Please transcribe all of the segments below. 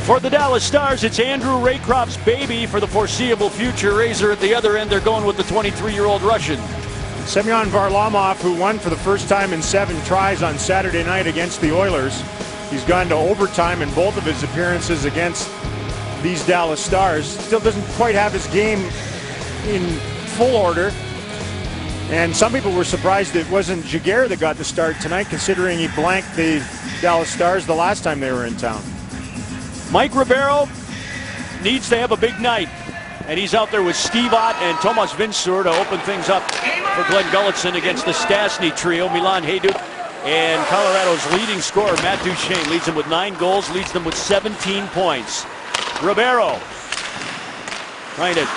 For the Dallas Stars, it's Andrew Raycroft's baby for the foreseeable future. Razor at the other end, they're going with the 23-year-old Russian. Semyon Varlamov, who won for the first time in 7 tries on Saturday night against the Oilers. He's gone to overtime in both of his appearances against these Dallas Stars. Still doesn't quite have his game in full order. And some people were surprised it wasn't Jaguar that got the start tonight, considering he blanked the Dallas Stars the last time they were in town. Mike Ribeiro needs to have a big night, and he's out there with Steve Ott and Tomas Vincourt to open things up for Glenn Gulutzan against the Stastny trio. Milan Hajduk and Colorado's leading scorer Matt Duchene leads them with 9 goals, leads them with 17 points. Ribeiro trying to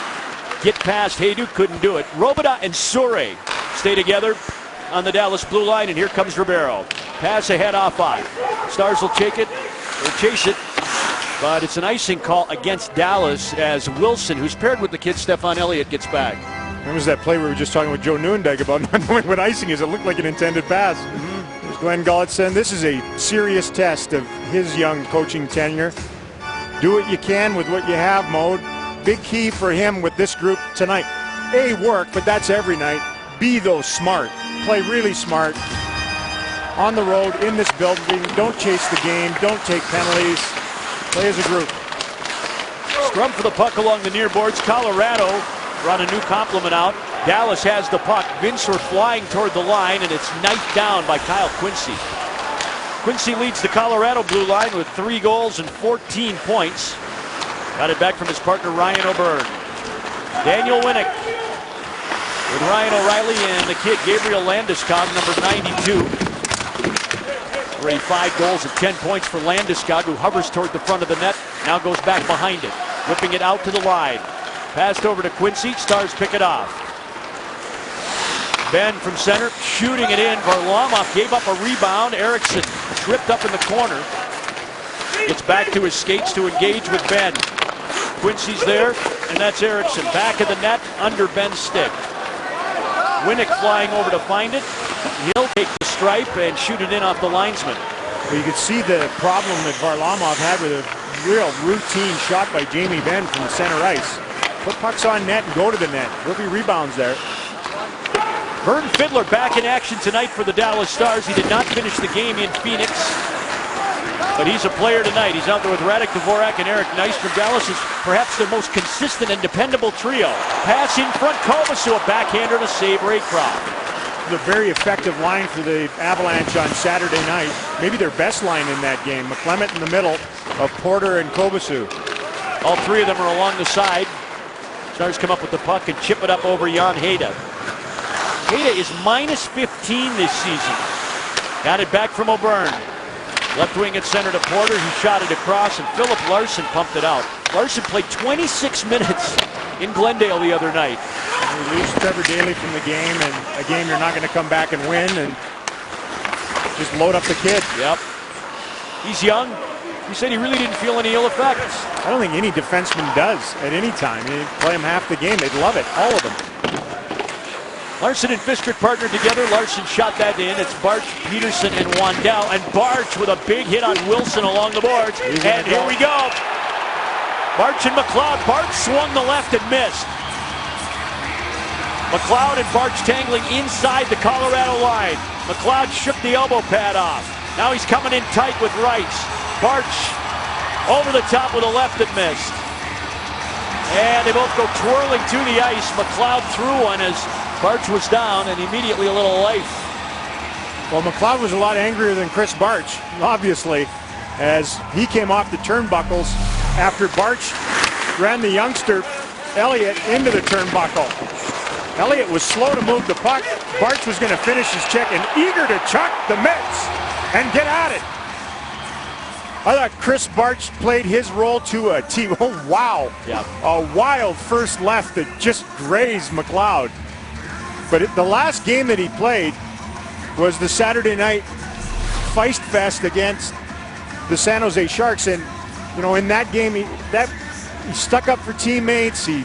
get past Hajduk, couldn't do it. Robida and Sure stay together on the Dallas blue line, and here comes Ribeiro. Pass ahead off Ott. Stars will take it or chase it. But it's an icing call against Dallas as Wilson, who's paired with the kid Stefan Elliott, gets back. That was that play we were just talking with Joe Newendijk about not knowing what icing is. It looked like an intended pass. There's Glenn Gulutzan. This is a serious test of his young coaching tenure. Do what you can with what you have, Mode. Big key for him with this group tonight. A, work, but that's every night. B, though, smart. Play really smart. On the road, in this building. Don't chase the game. Don't take penalties. Play as a group. Scrum for the puck along the near boards. Colorado brought a new complement out. Dallas has the puck. Vincourt flying toward the line, and it's knifed down by Kyle Quincy. Quincy leads the Colorado blue line with 3 goals and 14 points. Got it back from his partner Ryan O'Byrne. Daniel Winnick with Ryan O'Reilly and the kid Gabriel Landeskog, number 92. Already 5 goals and 10 points for Landeskog, who hovers toward the front of the net, now goes back behind it, whipping it out to the line. Passed over to Quincy, Stars pick it off. Ben from center, shooting it in. Varlamov gave up a rebound. Eriksson tripped up in the corner. Gets back to his skates to engage with Ben. Quincy's there, and that's Eriksson. Back of the net, under Ben's stick. Winnick flying over to find it. He'll take the stripe and shoot it in off the linesman. Well, you could see the problem that Varlamov had with a real routine shot by Jamie Benn from the center ice. Put pucks on net and go to the net. There'll be rebounds there. Vern Fiddler back in action tonight for the Dallas Stars. He did not finish the game in Phoenix, but he's a player tonight. He's out there with Radek Dvorak and Eric Nystrom. Dallas is perhaps their most consistent and dependable trio. Pass in front, Kovacic, a backhander to save Raycroft. A very effective line for the Avalanche on Saturday night. Maybe their best line in that game. McClement in the middle of Porter and Kovacic. All 3 of them are along the side. Stars come up with the puck and chip it up over Jan Hejda. Hejda is minus 15 this season. Got it back from O'Byrne. Left wing at center to Porter. He shot it across, and Philip Larson pumped it out. Larson played 26 minutes in Glendale the other night. You lose Trevor Daley from the game, and a game you're not going to come back and win, and just load up the kid. Yep. He's young. He said he really didn't feel any ill effects. I don't think any defenseman does at any time. You play them half the game, they'd love it, all of them. Larson and Fistrick partnered together. Larson shot that in. It's Barch, Peterson, and Wandell. And Barch with a big hit on Wilson along the boards. And here we go. Barch and McLeod. Barch swung the left and missed. McLeod and Barch tangling inside the Colorado line. McLeod shook the elbow pad off. Now he's coming in tight with rights. Barch over the top with a left and missed. And they both go twirling to the ice. McLeod threw one as Barch was down, and immediately a little life. Well, McLeod was a lot angrier than Chris Barch, obviously, as he came off the turnbuckles after Barch ran the youngster Elliott into the turnbuckle. Elliott was slow to move the puck. Barch was going to finish his check and eager to chuck the mitts and get at it. I thought Chris Barch played his role to a T. Oh, wow. Yeah. A wild first left that just grazed McLeod. But the last game that he played was the Saturday night Feist Fest against the San Jose Sharks. And, you know, in that game, he stuck up for teammates. He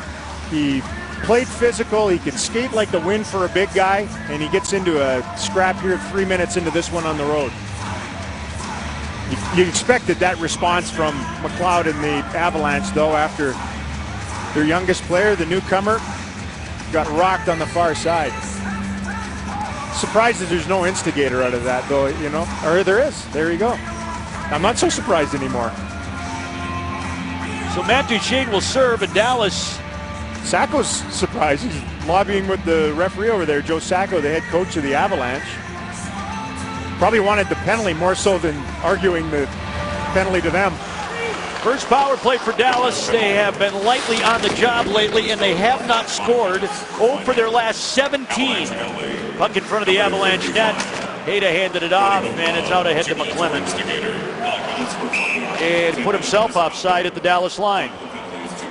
played physical. He could skate like the wind for a big guy. And he gets into a scrap here 3 minutes into this one on the road. You expected that response from McLeod and the Avalanche, though, after their youngest player, the newcomer, got rocked on the far side. Surprised that there's no instigator out of that, though, you know. Or there is. There you go. I'm not so surprised anymore. So Matt Duchene will serve, and Dallas. Sacco's surprised. He's lobbying with the referee over there, Joe Sacco, the head coach of the Avalanche. Probably wanted the penalty more so than arguing the penalty to them. First power play for Dallas. They have been lightly on the job lately, and they have not scored. 0 for their last 17. Puck in front of the Avalanche net. Hayda handed it off, and it's out ahead to McClement. And put himself offside at the Dallas line.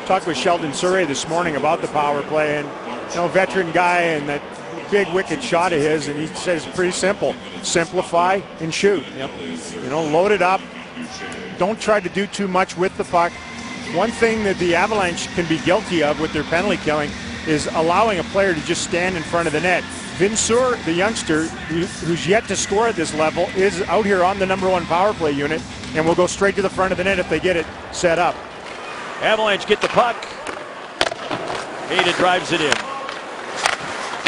Talked with Sheldon Surrey this morning about the power play, and you know, veteran guy and that big wicked shot of his, and he says pretty simple: simplify and shoot. Yep. You know, load it up. Don't try to do too much with the puck. One thing that the Avalanche can be guilty of with their penalty killing is allowing a player to just stand in front of the net. Vinsur, the youngster, who's yet to score at this level, is out here on the #1 power play unit and will go straight to the front of the net if they get it set up. Avalanche get the puck. Hayda drives it in.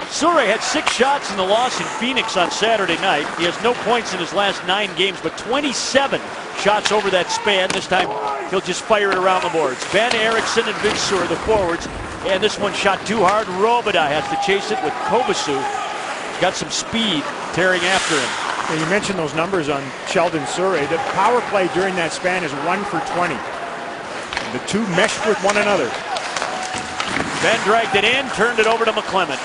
Surrey had 6 shots in the loss in Phoenix on Saturday night. He has no points in his last 9 games, but 27 shots over that span. This time he'll just fire it around the boards. Ben Eriksson and Vinsur, the forwards. And this one shot too hard. Robida has to chase it with Kovacic. Got some speed tearing after him. And you mentioned those numbers on Sheldon Surrey. The power play during that span is 1 for 20. The two meshed with one another. Ben dragged it in, turned it over to McClement.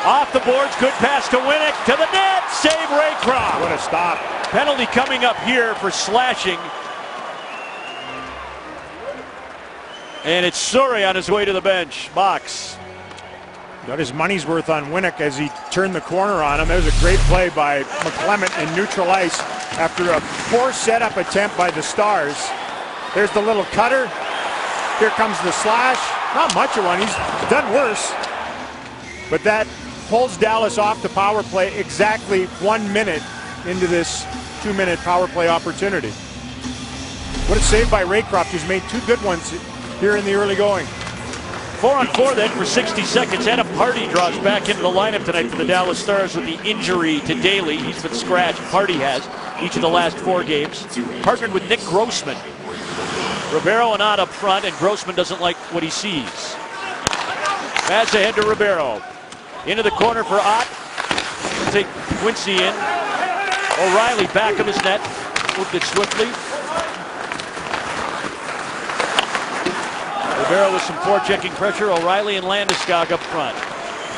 Off the boards, good pass to Winnick, to the net, save Raycroft. What a stop. Penalty coming up here for slashing. And it's Surrey on his way to the bench. Box. Got his money's worth on Winnick as he turned the corner on him. That was a great play by McClement in neutral ice after a poor setup attempt by the Stars. There's the little cutter. Here comes the slash. Not much of one. He's done worse. But that holds Dallas off the power play exactly 1 minute into this 2-minute power play opportunity. What a save by Raycroft, who's made 2 good ones here in the early going. 4-on-4 then for 60 seconds. Adam Hardy draws back into the lineup tonight for the Dallas Stars with the injury to Daly. He's been scratched. Hardy has each of the last 4 games. Partnered with Nick Grossman. Ribeiro and Ott up front, and Grossman doesn't like what he sees. Pass ahead to Ribeiro. Into the corner for Ott. Take Quincy in. O'Reilly back of his net. Moved it swiftly. Ribeiro with some forechecking pressure. O'Reilly and Landeskog up front.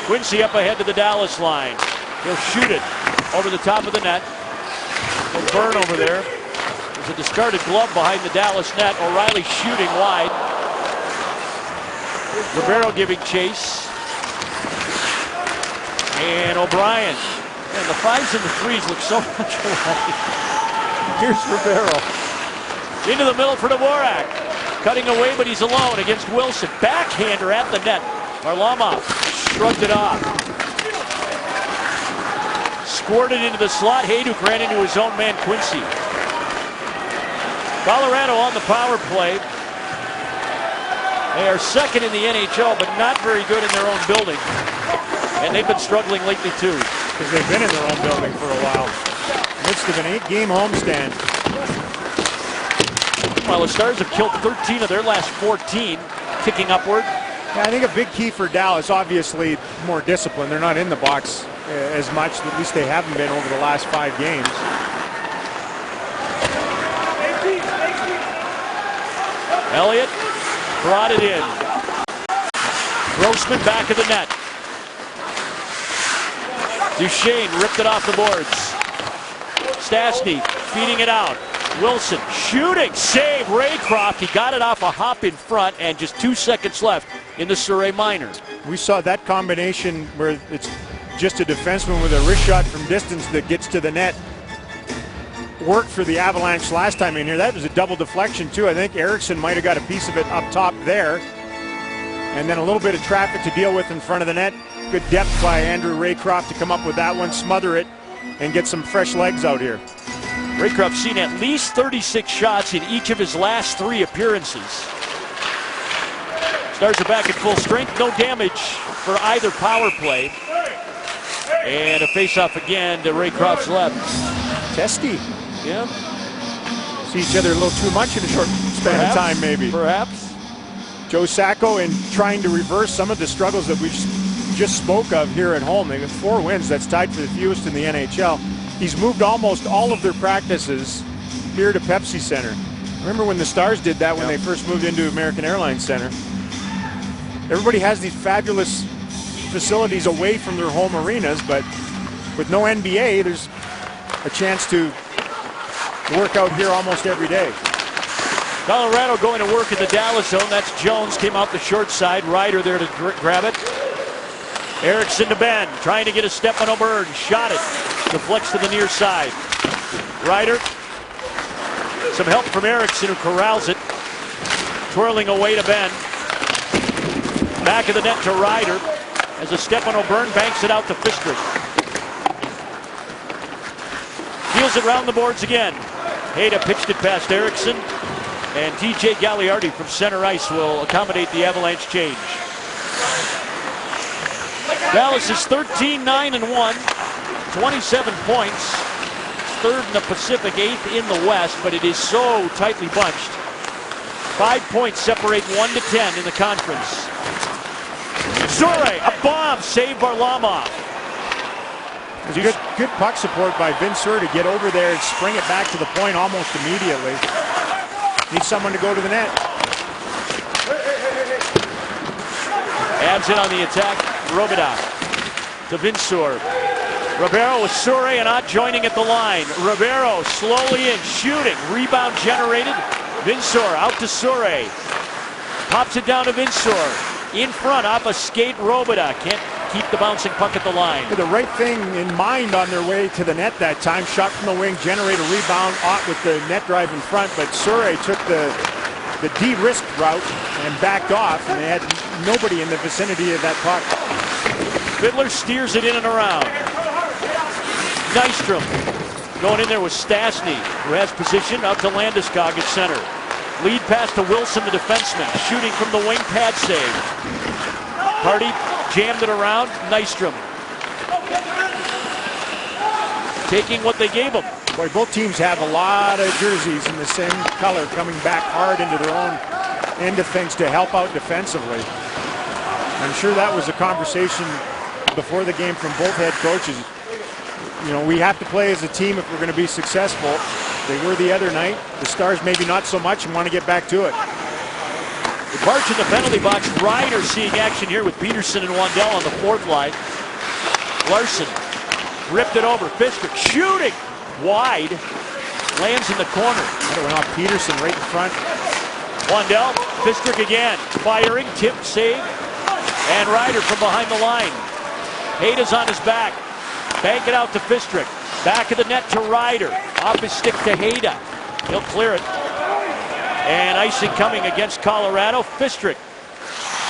Quincy up ahead to the Dallas line. He'll shoot it over the top of the net. He'll burn over there. There's a discarded glove behind the Dallas net. O'Reilly shooting wide. Ribeiro giving chase. And O'Brien. And the 5s and the 3s look so much alike. Here's Ribeiro. Into the middle for Dvorak. Cutting away, but he's alone against Wilson. Backhander at the net. Varlamov shrugged it off. Squirted into the slot. Hayduk ran into his own man, Quincy. Colorado on the power play. They are second in the NHL, but not very good in their own building. And they've been struggling lately, too. Because they've been in their own building for a while. Midst of an 8-game homestand. Well, the Stars have killed 13 of their last 14, kicking upward. Yeah, I think a big key for Dallas, obviously, more discipline. They're not in the box as much. At least they haven't been over the last 5 games. Elliott brought it in. Grossman back of the net. Duchene ripped it off the boards. Stastny feeding it out. Wilson shooting, save Raycroft. He got it off a hop in front, and just 2 seconds left in the Surrey minor. We saw that combination where it's just a defenseman with a wrist shot from distance that gets to the net. Worked for the Avalanche last time in here. That was a double deflection too. I think Eriksson might have got a piece of it up top there. And then a little bit of traffic to deal with in front of the net. Good depth by Andrew Raycroft to come up with that one, smother it, and get some fresh legs out here. Raycroft's seen at least 36 shots in each of his last 3 appearances. Stars are back at full strength. No damage for either power play. And a face-off again to Raycroft's left. Testy. Yeah. See each other a little too much in a short span of time, maybe. Perhaps. Joe Sacco in trying to reverse some of the struggles that we just spoke of here at home. They got 4 wins. That's tied for the fewest in the NHL. He's moved almost all of their practices here to Pepsi Center. Remember when the Stars did that when they first moved into American Airlines Center? Everybody has these fabulous facilities away from their home arenas, but with no NBA, there's a chance to work out here almost every day. Colorado going to work in the Dallas zone. That's Jones, came out the short side. Ryder there to grab it. Erickson to Ben, trying to get a step on O'Byrne. Shot it. Deflects to the near side. Ryder. Some help from Erickson, who corrals it. Twirling away to Ben. Back of the net to Ryder. As a step on O'Byrne, banks it out to Fistrick. Feels it round the boards again. Hayda pitched it past Erickson. And TJ Gagliardi from center ice will accommodate the Avalanche change. Dallas is 13-9-1, 27 points. Third in the Pacific, 8th in the West, but it is so tightly bunched. 5 points separate 1 to 10 in the conference. Zure, a bomb, save Varlamov. Good puck support by Vince Zure to get over there and spring it back to the point almost immediately. Needs someone to go to the net. Abs in on the attack. Robida to Vinsur. Ribeiro with Zure and not joining at the line. Ribeiro slowly in, shooting. Rebound generated. Vinsur out to Zure. Pops it down to Vinsur. In front, off a skate, Robida. Can't keep the bouncing puck at the line. The right thing in mind on their way to the net that time. Shot from the wing, generate a rebound with the net drive in front, but Zure took the de-risk route and backed off, and they had nobody in the vicinity of that puck. Fiddler steers it in and around. Nystrom going in there with Stastny, who has position out to Landeskog at center. Lead pass to Wilson, the defenseman, shooting from the wing, pad save. Hardy jammed it around. Nystrom taking what they gave him. Boy, both teams have a lot of jerseys in the same color coming back hard into their own end of things to help out defensively. I'm sure that was a conversation before the game from both head coaches. You know, we have to play as a team if we're going to be successful. They were the other night. The Stars maybe not so much and want to get back to it. The Barch in the penalty box. Ryder seeing action here with Peterson and Wandell on the 4th line. Larson ripped it over. Fistrick shooting wide. Lands in the corner. That went off Peterson right in front. Wandell, Fistrick again. Firing, tip, save. And Ryder from behind the line. Hayda's on his back. Bank it out to Fistrick. Back of the net to Ryder. Off his stick to Hayda. He'll clear it. And icing coming against Colorado. Fistrick,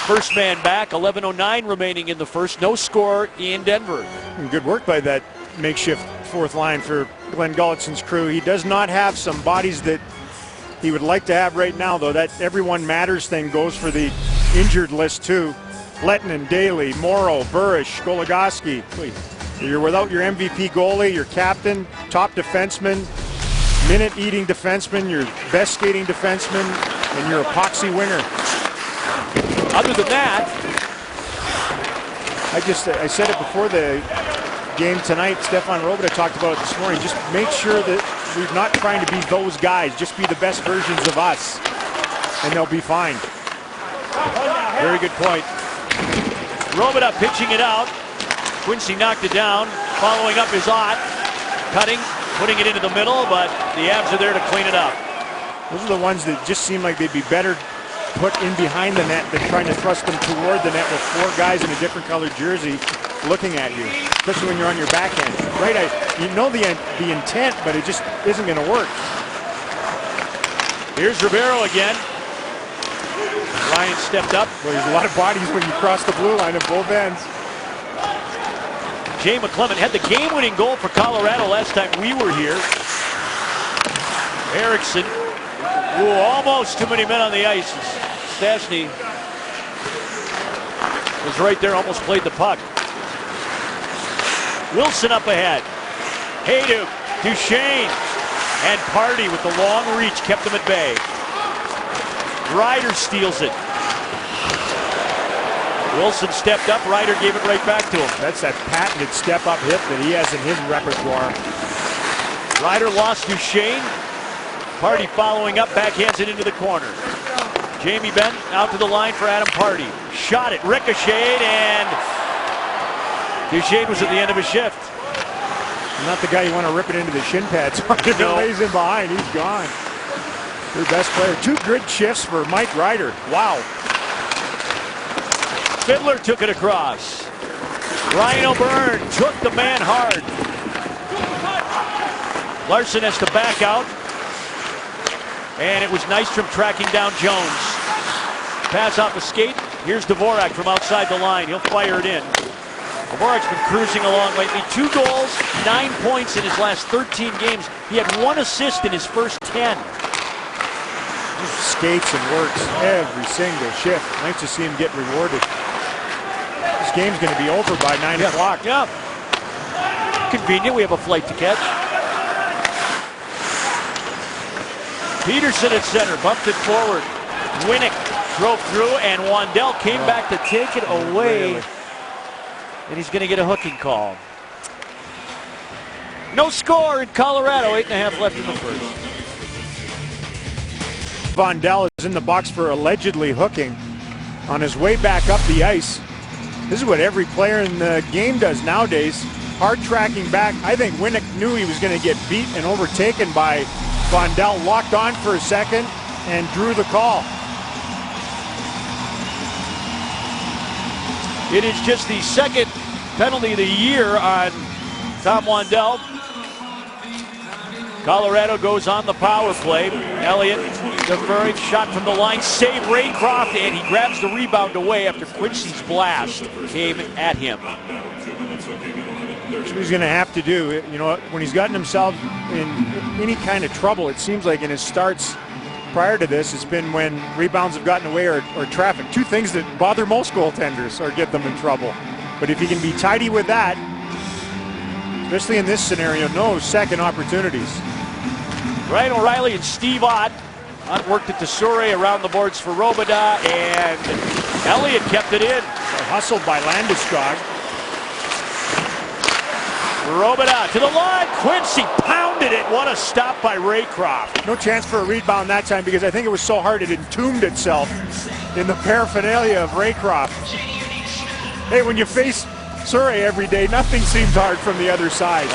first man back. 11:09 remaining in the first. No score in Denver. Good work by that makeshift 4th line for Glenn Gullitson's crew. He does not have some bodies that he would like to have right now, though. That everyone matters thing goes for the injured list, too. Letton, Daly, Morrow, Burish, Goligoski. You're without your MVP goalie, your captain, top defenseman, minute-eating defenseman, your best skating defenseman, and your epoxy winger. Other than that, I said it before the game tonight. Stefan Robida talked about it this morning. Just make sure that we're not trying to be those guys. Just be the best versions of us, and they'll be fine. Very good point. Robida pitching it out. Quincy knocked it down, following up his Ott, cutting, putting it into the middle, but the Avs are there to clean it up. Those are the ones that just seem like they'd be better put in behind the net than trying to thrust them toward the net with 4 guys in a different colored jersey looking at you, especially when you're on your backhand. Right, you know the intent, but it just isn't going to work. Here's Ribeiro again. Ryan stepped up. Well, there's a lot of bodies when you cross the blue line at both ends. Jay McClement had the game-winning goal for Colorado last time we were here. Erickson. Ooh, almost too many men on the ice. Stastny was right there, almost played the puck. Wilson up ahead. Hayduk, Duchesne, and Party with the long reach kept them at bay. Ryder steals it. Wilson stepped up, Ryder gave it right back to him. That's that patented step-up hit that he has in his repertoire. Ryder lost Duchesne. Party following up, backhands it into the corner. Jamie Benn out to the line for Adam Party. Shot it, ricocheted, and Duchesne was at the end of his shift. Not the guy you want to rip it into the shin pads on. If it lays in behind, he's gone. Their best player. 2 good shifts for Mike Ryder. Wow. Fiddler took it across. Ryan O'Byrne took the man hard. Larson has to back out. And it was Nystrom tracking down Jones. Pass off the skate. Here's Dvorak from outside the line. He'll fire it in. Dvorak's been cruising along lately. 2 goals, 9 points in his last 13 games. He had 1 assist in his first 10. He skates and works every single shift. Nice to see him get rewarded. This game's going to be over by 9 o'clock. Yeah. Convenient. We have a flight to catch. Peterson at center, bumped it forward. Winnick drove through, and Wandell came back to take it away. Really? And he's going to get a hooking call. No score in Colorado, 8.5 left in the first. Wandell is in the box for allegedly hooking on his way back up the ice. This is what every player in the game does nowadays. Hard tracking back. I think Winnick knew he was going to get beat and overtaken by Wandell, locked on for a second and drew the call. It is just the second penalty of the year on Tom Wandell. Colorado goes on the power play. Elliott deferring, shot from the line, save Raycroft, and he grabs the rebound away after Quincy's blast came at him. That's what he's going to have to do. You know, when he's gotten himself in any kind of trouble, it seems like in his starts prior to this, it's been when rebounds have gotten away or traffic. 2 things that bother most goaltenders or get them in trouble. But if he can be tidy with that, especially in this scenario, no second opportunities. Ryan O'Reilly and Steve Ott. Ott worked it to Souray around the boards for Robidas, and Elliott kept it in. Hustled by Landeskog. Robidas to the line. Quincy pounded it. What a stop by Raycroft. No chance for a rebound that time because I think it was so hard it entombed itself in the paraphernalia of Raycroft. Hey, when you face Souray every day, nothing seems hard from the other side.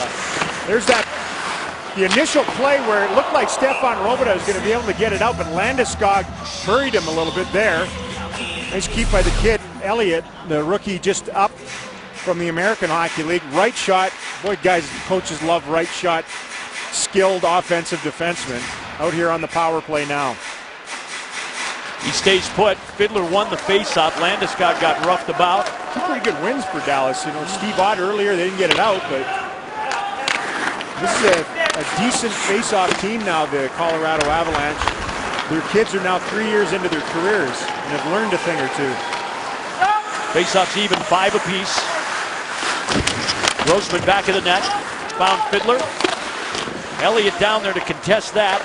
There's the initial play where it looked like Stefan Robidas was going to be able to get it out, but Landeskog hurried him a little bit there. Nice keep by the kid, Elliott, the rookie just up from the American Hockey League. Right shot. Boy, guys, coaches love right shot, skilled offensive defenseman out here on the power play now. He stays put. Fiddler won the faceoff. Landeskog got roughed about. 2 pretty good wins for Dallas. You know, Steve Ott earlier, they didn't get it out, but this is a decent faceoff team now, the Colorado Avalanche. Their kids are now 3 years into their careers and have learned a thing or 2. Faceoffs even, 5 apiece. Grossman back of the net. Found Fiddler. Elliott down there to contest that.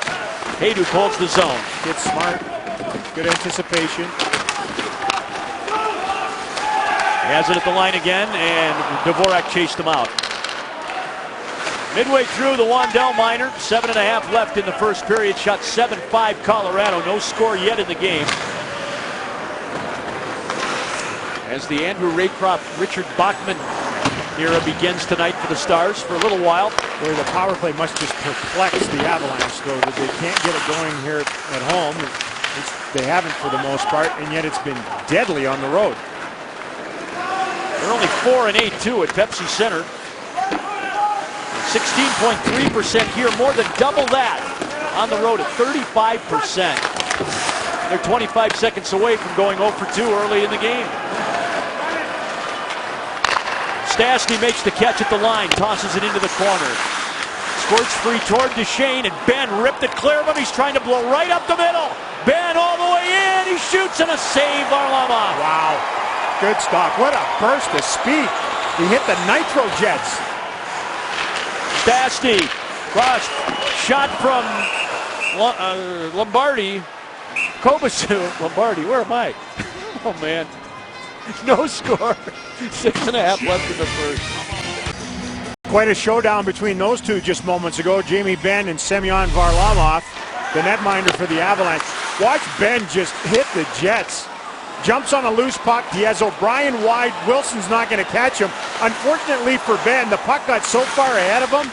Hayduk holds the zone. Gets smart. Good anticipation. He has it at the line again, and Dvorak chased him out. Midway through the Wandell minor, 7.5 left in the first period. Shot 7-5 Colorado. No score yet in the game. As the Andrew Raycroft, Richard Bachman era begins tonight for the Stars for a little while. Boy, the power play must just perplex the Avalanche, though, that they can't get it going here at home. They haven't for the most part, and yet it's been deadly on the road. They're only 4-8 too at Pepsi Center. 16.3% here, more than double that on the road at 35%. They're 25 seconds away from going 0 for 2 early in the game. Stastny makes the catch at the line, tosses it into the corner. Squirts free toward Duchesne, and Ben ripped it clear of him. He's trying to blow right up the middle. Ben all the way in. He shoots and a save, Varlamov. Wow. Good stop. What a burst of speed. He hit the nitro jets. Stastny, cross shot from Lombardi. Kobasu, Lombardi, where am I? Oh man. No score. 6.5 left in the first. Quite a showdown between those two just moments ago. Jamie Benn and Semyon Varlamov, the netminder for the Avalanche. Watch Ben just hit the Jets. Jumps on a loose puck. He has O'Brien wide. Wilson's not going to catch him. Unfortunately for Ben, the puck got so far ahead of him,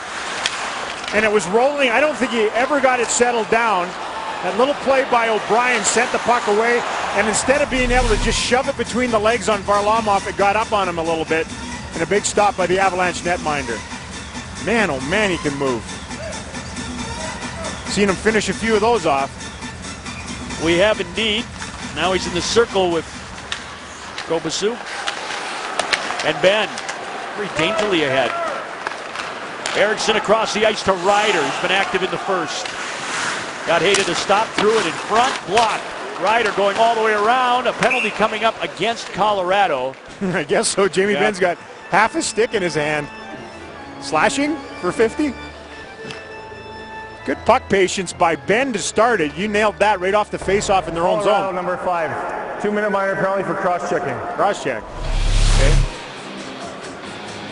and it was rolling. I don't think he ever got it settled down. That little play by O'Brien sent the puck away, and instead of being able to just shove it between the legs on Varlamov, it got up on him a little bit. And a big stop by the Avalanche netminder. Man, oh man, he can move. Seen him finish a few of those off. We have indeed. Now he's in the circle with Kobasu. And Ben, very daintily ahead. Eriksson across the ice to Ryder. He's been active in the first. Got Hayden to stop, threw it in front, blocked. Ryder going all the way around. A penalty coming up against Colorado. I guess so. Jamie Benn's got half a stick in his hand. Slashing for 50. Good puck patience by Ben to start it. You nailed that right off the face-off in their own zone. Number 5. 2-minute minor penalty for cross-checking. Cross-check. Okay.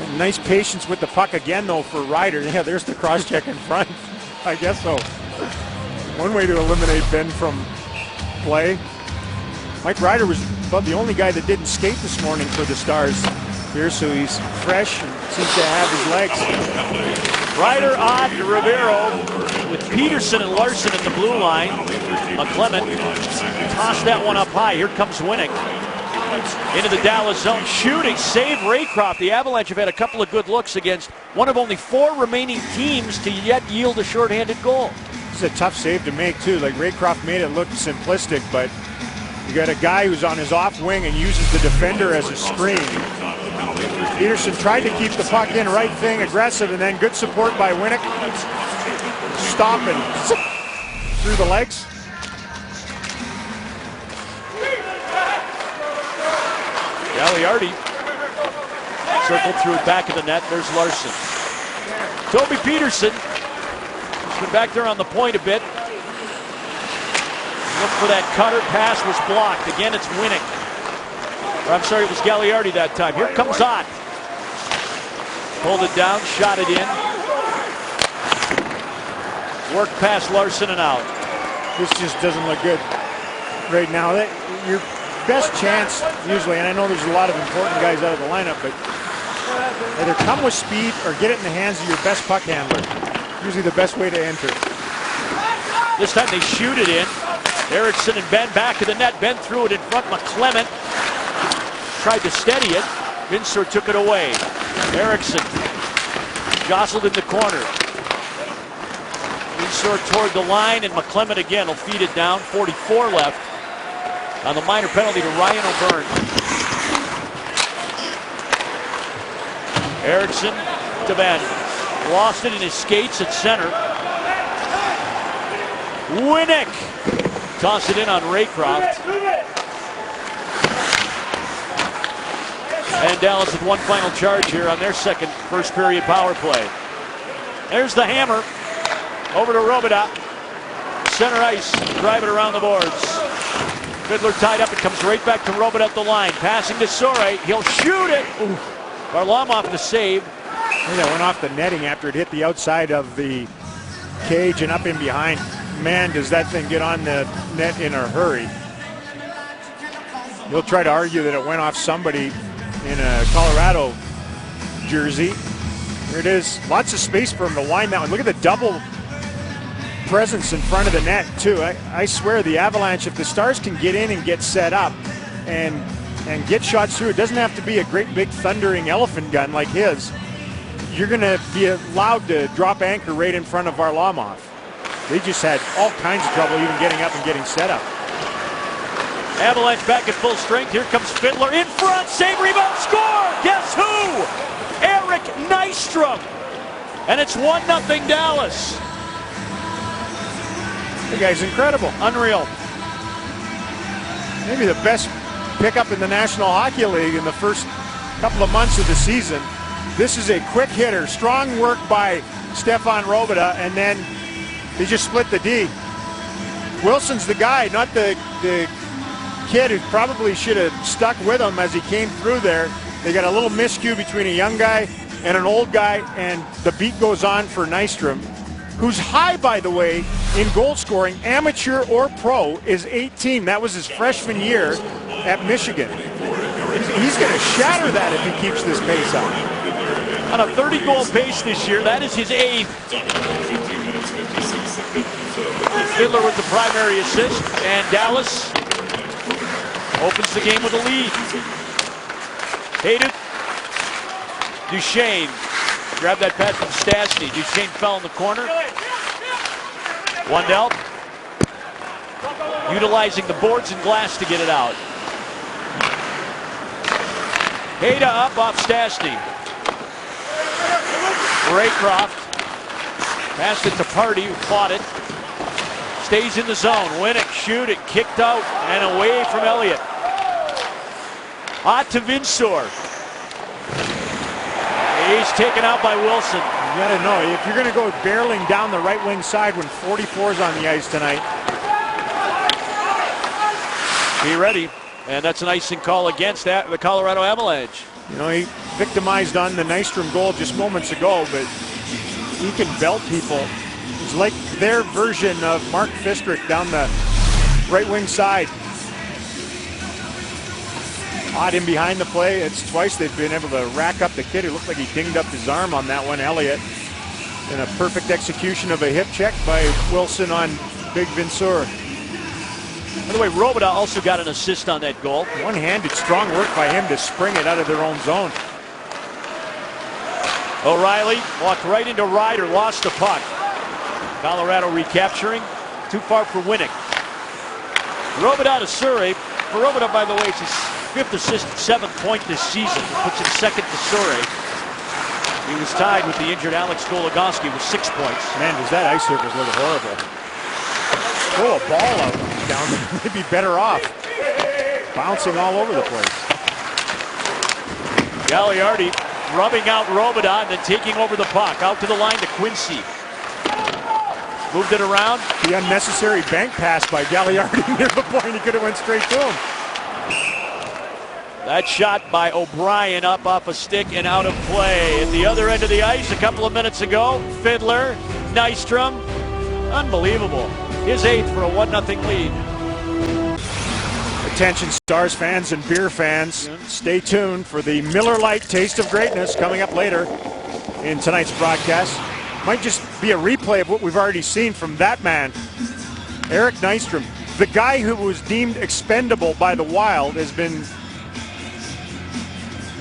And nice patience with the puck again, though, for Ryder. Yeah, there's the cross-check in front. I guess so. One way to eliminate Ben from play. Mike Ryder was about the only guy that didn't skate this morning for the Stars here, so he's fresh and seems to have his legs. Ryder on Rivero with Peterson and Larson at the blue line. McClement tossed that one up high. Here comes Winnick into the Dallas zone. Shooting, save Raycroft. The Avalanche have had a couple of good looks against one of only 4 remaining teams to yet yield a shorthanded goal. This is a tough save to make, too. Like, Raycroft made it look simplistic, but you got a guy who's on his off wing and uses the defender as a screen. Peterson tried to keep the puck in, right thing, aggressive, and then good support by Winnick. Stop and through the legs. Gagliardi circled through it back of the net. There's Larson. Toby Peterson has been back there on the point a bit. Look for that cutter. Pass was blocked. Again, it's Winnick. Or, I'm sorry, it was Gagliardi that time. Here comes Ott. Pulled it down, shot it in. Work past Larson and out. This just doesn't look good right now. Your best chance, usually, and I know there's a lot of important guys out of the lineup, but either come with speed or get it in the hands of your best puck handler. Usually the best way to enter. This time they shoot it in. Eriksson and Ben back of the net. Ben threw it in front. McClement tried to steady it. Vinsor took it away. Eriksson jostled in the corner. Vinsor toward the line, and McClement again will feed it down. 44 left on the minor penalty to Ryan O'Byrne. Eriksson to Ben. Lost it in his skates at center. Winnick toss it in on Raycroft. And Dallas with one final charge here on their second first period power play. There's the hammer. Over to Robidas. Center ice. Drive it around the boards. Fiddler tied up. It comes right back to Robidas at the line. Passing to Sore. He'll shoot it. Ooh. Varlamov the save. That went off the netting after it hit the outside of the cage and up in behind. Man, does that thing get on the net in a hurry. He'll try to argue that it went off somebody in a Colorado jersey. Here it is. Lots of space for him to wind that one. Look at the double presence in front of the net, too. I swear the Avalanche, if the Stars can get in and get set up and get shots through, it doesn't have to be a great big thundering elephant gun like his. You're going to be allowed to drop anchor right in front of Varlamov. They just had all kinds of trouble even getting up and getting set up. Avalanche back at full strength. Here comes Fiddler in front. Save, rebound, score! Guess who? Eric Nystrom. And it's 1-0 Dallas. The guy's incredible. Unreal. Maybe the best pickup in the National Hockey League in the first couple of months of the season. This is a quick hitter. Strong work by Stefan Robida, and then they just split the D. Wilson's the guy, not the kid who probably should have stuck with him as he came through there. They got a little miscue between a young guy and an old guy, and the beat goes on for Nystrom, who's high, by the way, in goal scoring, amateur or pro, is 18. That was his freshman year at Michigan. He's going to shatter that if he keeps this pace up. On a 30-goal pace this year, that is his 8th. Fiddler with the primary assist, and Dallas opens the game with a lead. Hayduk. Duchesne. Grab that pass from Stastny. Duchesne fell in the corner. Wandel. Utilizing the boards and glass to get it out. Hayda up off Stastny. Raycroft. Passed it to Party, who fought it. Stays in the zone. Winnick, shoot it, kicked out, and away from Elliott. Out to Vinsor. He's taken out by Wilson. You gotta know, if you're gonna go barreling down the right wing side when 44's on the ice tonight, be ready. And that's an icing call against the Colorado Avalanche. you know, he victimized on the Nystrom goal just moments ago, but he can belt people. It's like their version of Mark Fistrick down the right wing side. Odd in behind the play. It's twice they've been able to rack up the kid who looked like he dinged up his arm on that one, Elliott. And a perfect execution of a hip check by Wilson on Big Vinsor. By the way, Robida also got an assist on that goal. One-handed, strong work by him to spring it out of their own zone. O'Reilly walked right into Ryder, lost the puck. Colorado recapturing. Too far for Winnick. Robida to Surrey. For Robida, by the way, it's his 5th assist, 7th point this season. It puts him second to Surrey. He was tied with the injured Alex Goligoski with 6 points. Man, does that ice surface look horrible. Throw a ball out down there. They'd be better off. Bouncing all over the place. Gagliardi rubbing out Robida and then taking over the puck. Out to the line to Quincy. Moved it around. The unnecessary bank pass by Gagliardi near the point. He could have went straight to him. That shot by O'Brien up off a stick and out of play. At the other end of the ice a couple of minutes ago, Fiddler, Nystrom. Unbelievable. His 8th for a 1-0 lead. Attention Stars fans and beer fans. Stay tuned for the Miller Lite Taste of Greatness coming up later in tonight's broadcast. Might just be a replay of what we've already seen from that man, Eric Nystrom. The guy who was deemed expendable by the Wild has been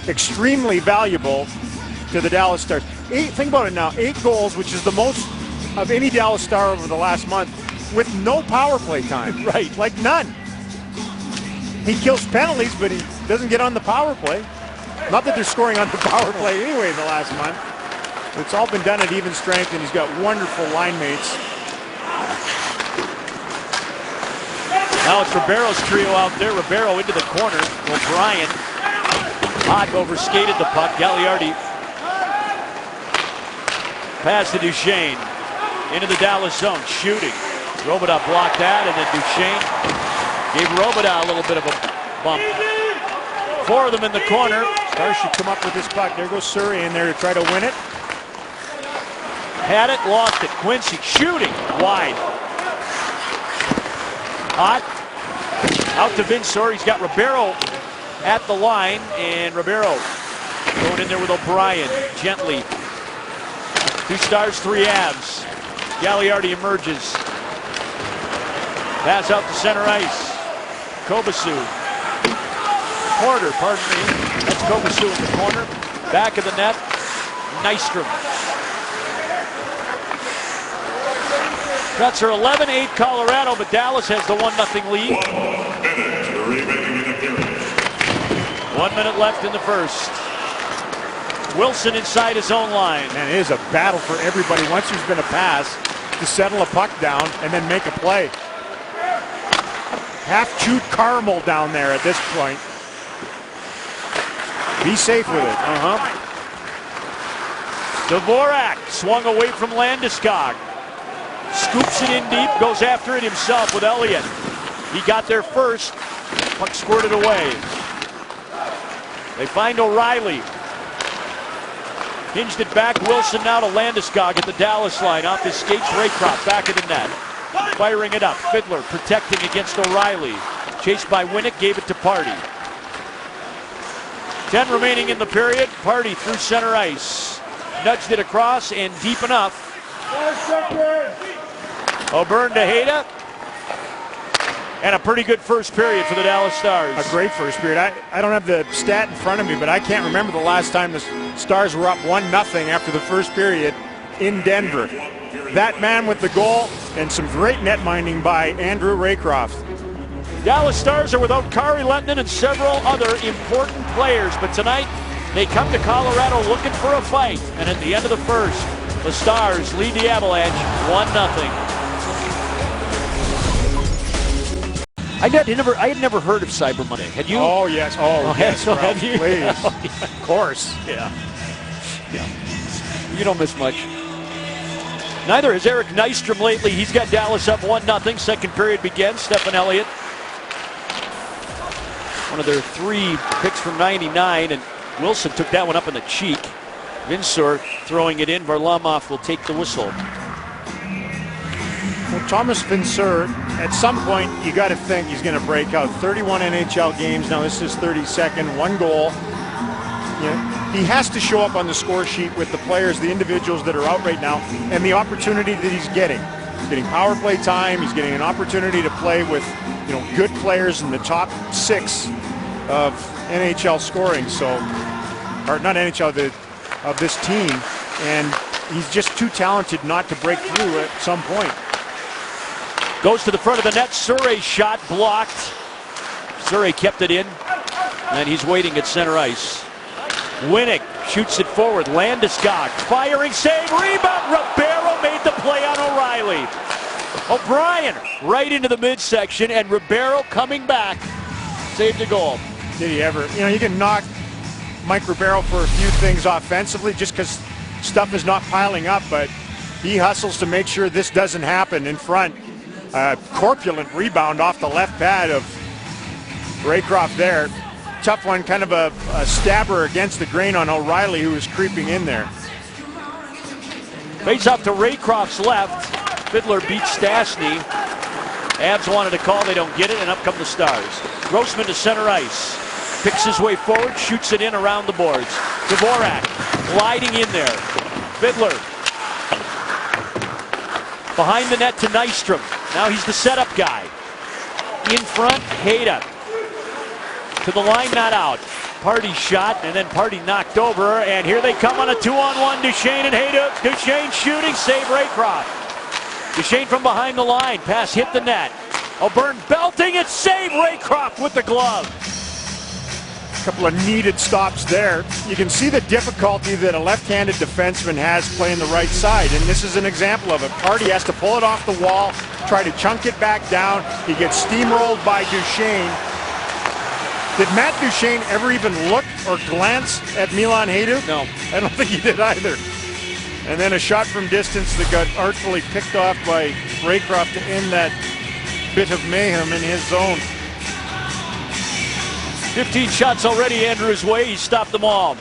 extremely valuable to the Dallas Stars. Think about it now, 8 goals, which is the most of any Dallas Star over the last month, with no power play time. Right. Like none. He kills penalties, but he doesn't get on the power play. Not that they're scoring on the power play anyway in the last month. It's all been done at even strength, and he's got wonderful line mates. Now it's Ribeiro's trio out there. Ribeiro into the corner. O'Brien. Hot overskated the puck. Gagliardi. Pass to Duchesne. Into the Dallas zone. Shooting. Robida blocked that, and then Duchesne gave Robida a little bit of a bump. 4 of them in the corner. Stars should come up with this puck. There goes Surrey in there to try to win it. Had it, lost it. Quincy shooting wide. Hot. Out to Vinsor. He's got Ribeiro at the line, and Ribeiro going in there with O'Brien gently. 2 Stars, 3 Avs. Gagliardi emerges. Pass out to center ice. Kobasu. Porter, pardon me. That's Kobasu in the corner. Back of the net. Nystrom. That's her 11-8 Colorado, but Dallas has the 1-0 lead. 1 minute left in the first. Wilson inside his own line. And it is a battle for everybody once there's been a pass to settle a puck down and then make a play. Half-chewed caramel down there at this point. Be safe with it. Dvorak swung away from Landeskog. Scoops it in deep, goes after it himself with Elliott. He got there first. Puck squirted away. They find O'Reilly. Hinged it back. Wilson now to Landeskog at the Dallas line. Off his skates, Raycroft back of the net. Firing it up. Fiddler protecting against O'Reilly. Chased by Winnick, gave it to Party. 10 remaining in the period. Party through center ice. Nudged it across and deep enough. O'Byrne to Hayda. And a pretty good first period for the Dallas Stars. A great first period. I don't have the stat in front of me, but I can't remember the last time the Stars were up 1-0 after the first period in Denver. That man with the goal and some great net minding by Andrew Raycroft. Dallas Stars are without Kari Lehtonen and several other important players, but tonight they come to Colorado looking for a fight. And at the end of the first, the Stars lead the Avalanche 1-0. I had never heard of Cyber Monday. Had you? Oh yes. Oh yes. So have you? Please. Oh, yeah. Of course. Yeah. You don't miss much. Neither has Eric Nystrom lately. He's got Dallas up 1-0. Second period begins. Stephen Elliott, one of their 3 picks from '99, and Wilson took that one up in the cheek. Vinsor throwing it in. Varlamov will take the whistle. Well, Thomas Vinsor, at some point, you got to think he's going to break out. 31 NHL games. Now this is 32nd. 1 goal. He has to show up on the score sheet with the players, the individuals that are out right now, and the opportunity that he's getting. He's getting power play time. He's getting an opportunity to play with, good players in the top 6 of NHL scoring. So, or not NHL, of this team, and he's just too talented not to break through at some point. Goes to the front of the net. Surrey's shot blocked. Surrey kept it in, and he's waiting at center ice. Winnick shoots it forward. Landeskog firing, save, rebound. Ribeiro made the play on O'Reilly. O'Brien right into the midsection, and Ribeiro coming back saved the goal. Did he ever? You can knock Mike Ribeiro for a few things offensively just because stuff is not piling up, but he hustles to make sure this doesn't happen in front. Corpulent rebound off the left pad of Raycroft there. Tough one, kind of a stabber against the grain on O'Reilly, who was creeping in there. Face off to Raycroft's left. Fiddler beats Stastny. Avs wanted a call, they don't get it, and up come the Stars. Grossman to center ice. Picks his way forward, shoots it in around the boards. Dvorak gliding in there. Fiddler behind the net to Nystrom. Now he's the setup guy. In front, Hayda. To the line, not out. Party shot, and then Party knocked over, and here they come on a 2-on-1. Duchesne and Hayda. Duchesne shooting, save Raycroft. Duchesne from behind the line. Pass hit the net. O'Byrne belting it, save Raycroft with the glove. A couple of needed stops there. You can see the difficulty that a left-handed defenseman has playing the right side, and this is an example of it. Party has to pull it off the wall, try to chunk it back down. He gets steamrolled by Duchesne. Did Matt Duchesne ever even look or glance at Milan Hajduk? No. I don't think he did either. And then a shot from distance that got artfully picked off by Raycroft to end that bit of mayhem in his zone. 15 shots already Andrew's way. He stopped them all.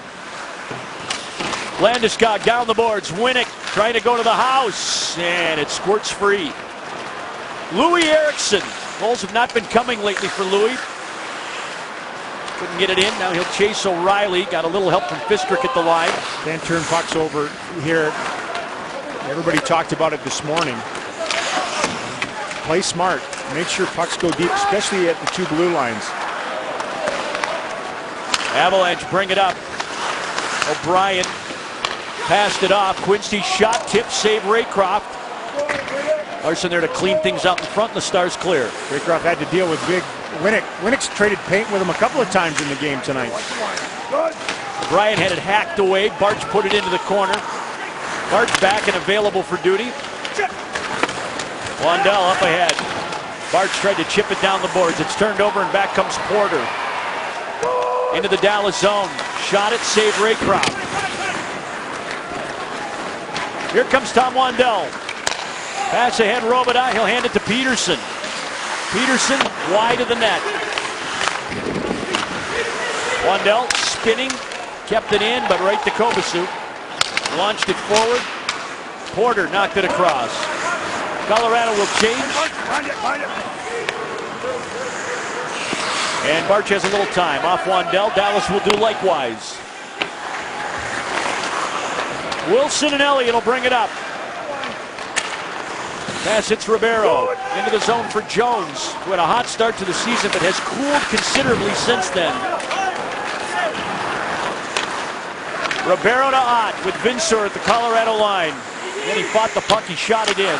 Landeskog down the boards. Winnick trying to go to the house, and it squirts free. Louis Eriksson. Goals have not been coming lately for Louis. Couldn't get it in. Now he'll chase O'Reilly. Got a little help from Fistrick at the line. Can't turn pucks over here. Everybody talked about it this morning. Play smart. Make sure pucks go deep, especially at the 2 blue lines. Avalanche bring it up. O'Brien passed it off. Quincy shot, tip, save Raycroft. Larson there to clean things out in front, and the Stars clear. Raycroft had to deal with big Winnick. Winnick's traded paint with him a couple of times in the game tonight. Bryant had it hacked away. Barch put it into the corner. Barch back and available for duty. Wandell up ahead. Barch tried to chip it down the boards. It's turned over and back comes Porter. Into the Dallas zone. Shot it, saved Raycroft. Here comes Tom Wandell. Pass ahead, Robida. He'll hand it to Peterson. Peterson wide of the net. Wandell spinning, kept it in, but right to Kovacic. Launched it forward. Porter knocked it across. Colorado will change. And Barch has a little time. Off Wandell. Dallas will do likewise. Wilson and Elliott will bring it up. Pass hits Ribeiro. Into the zone for Jones, who had a hot start to the season but has cooled considerably since then. Ribeiro to Ott with Vinsor at the Colorado line. Then he fought the puck, he shot it in.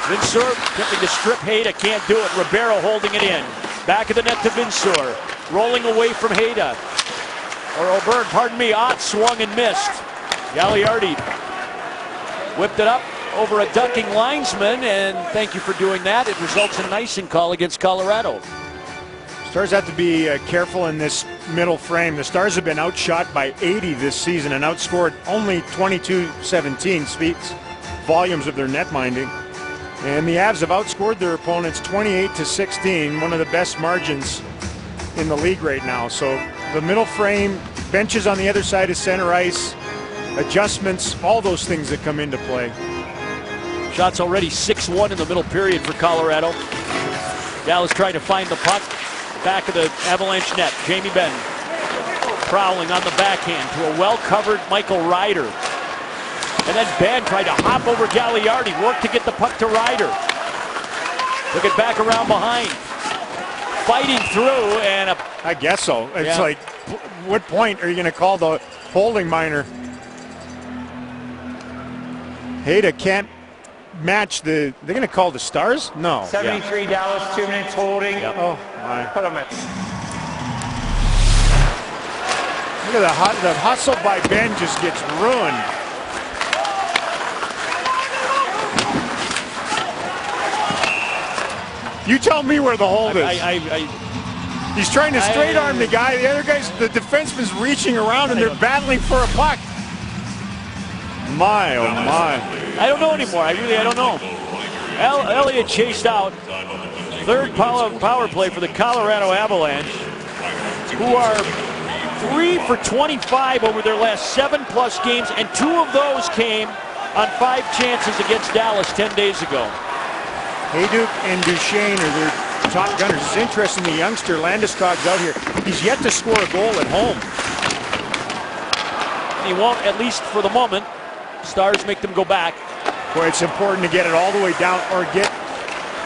Vinsor attempting to strip Hayda, can't do it. Ribeiro holding it in. Back of the net to Vinsor. Rolling away from Hayda. Or O'Byrne, pardon me. Ott swung and missed. Gagliardi whipped it up over a ducking linesman, and thank you for doing that. It results in an icing call against Colorado. Stars have to be careful in this middle frame. The Stars have been outshot by 80 this season and outscored only 22-17. Speaks volumes of their net minding. And the Avs have outscored their opponents 28-16, one of the best margins in the league right now. So the middle frame, benches on the other side of center ice, adjustments, all those things that come into play. Shots already 6-1 in the middle period for Colorado. Dallas trying to find the puck. Back of the Avalanche net. Jamie Benn prowling on the backhand to a well-covered Michael Ryder. And then Benn tried to hop over Gagliardi. Worked to get the puck to Ryder. Took it back around behind. Fighting through and I guess so. It's like, what point are you going to call the holding minor? Hayda can't match the. They're going to call the Stars? No. 73 Dallas, 2 minutes holding. Yep. Oh my! Put them in. Look at the hustle by Ben just gets ruined. You tell me where the hold is. He's trying to straight arm the guy. The other guy's, the defenseman's reaching around and they're battling for a puck. My, oh my. I don't know anymore. I don't know. Elliott chased out. Third power play for the Colorado Avalanche, who are 3 for 25 over their last 7+ games, and 2 of those came on 5 chances against Dallas 10 days ago. Hayduk and Duchesne are their top gunners. It's interesting, the youngster Landeskog's out here. He's yet to score a goal at home. He won't, at least for the moment. Stars make them go back. Boy, it's important to get it all the way down or get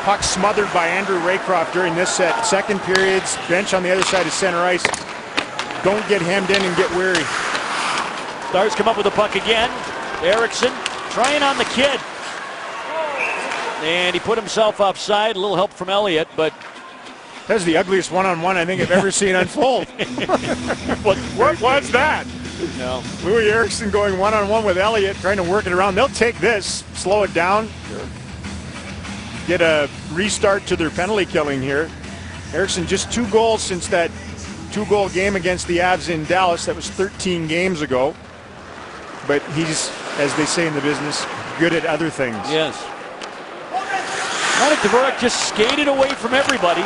puck smothered by Andrew Raycroft during this set. Second periods, bench on the other side of center ice. Don't get hemmed in and get weary. Stars come up with the puck again. Eriksson trying on the kid. And he put himself offside. A little help from Elliott, but that's the ugliest one-on-one I think I've ever seen unfold. What was that? No. Louis Eriksson going one-on-one with Elliott, trying to work it around. They'll take this, slow it down, get a restart to their penalty killing here. Eriksson just 2 goals since that 2-goal game against the Avs in Dallas. That was 13 games ago. But he's, as they say in the business, good at other things. Yes. Dvorak just skated away from everybody.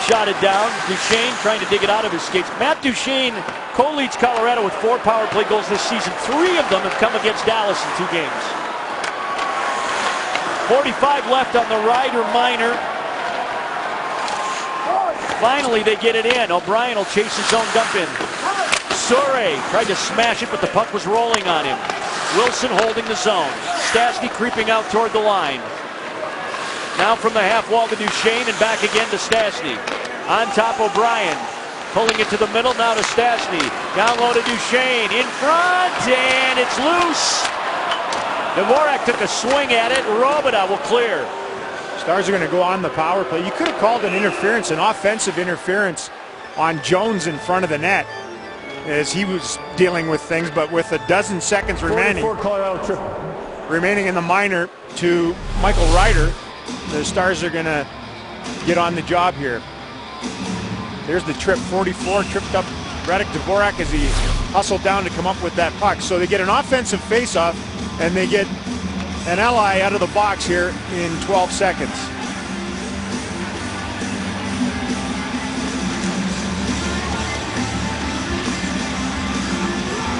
Shot it down. Duchesne trying to dig it out of his skates. Matt Duchesne co-leads Colorado with 4 power play goals this season. 3 of them have come against Dallas in 2 games. 45 left on the Ryder minor. Finally, they get it in. O'Brien will chase his own dump in. Sore tried to smash it, but the puck was rolling on him. Wilson holding the zone. Stastny creeping out toward the line. Now from the half wall to Duchesne and back again to Stastny. On top, O'Brien. Pulling it to the middle, now to Stastny. Down low to Duchesne. In front, and it's loose. Dvorak took a swing at it. Robida will clear. Stars are going to go on the power play. You could have called an interference, an offensive interference on Jones in front of the net as he was dealing with things, but with a dozen seconds remaining in the minor to Michael Ryder, the Stars are going to get on the job here. There's the trip, 44, tripped up Radek Dvorak as he hustled down to come up with that puck. So they get an offensive faceoff, and they get an ally out of the box here in 12 seconds.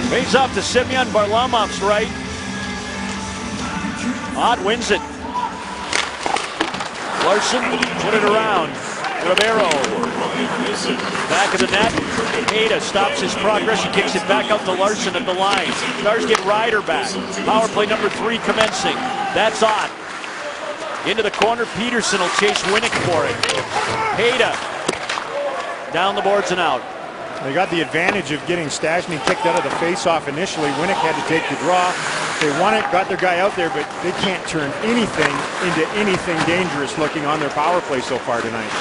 Face off to Semyon Varlamov's right. Ott wins it. Larson put it around. Ribeiro. Back of the net. Ada stops his progress. He kicks it back out to Larson at the line. Stars get Ryder back. Power play number 3 commencing. That's Ott. Into the corner. Peterson will chase Winnick for it. Ada down the boards and out. They got the advantage of getting Stastny kicked out of the face-off initially. Winnick had to take the draw. They won it, got their guy out there, but they can't turn anything into anything dangerous looking on their power play so far tonight.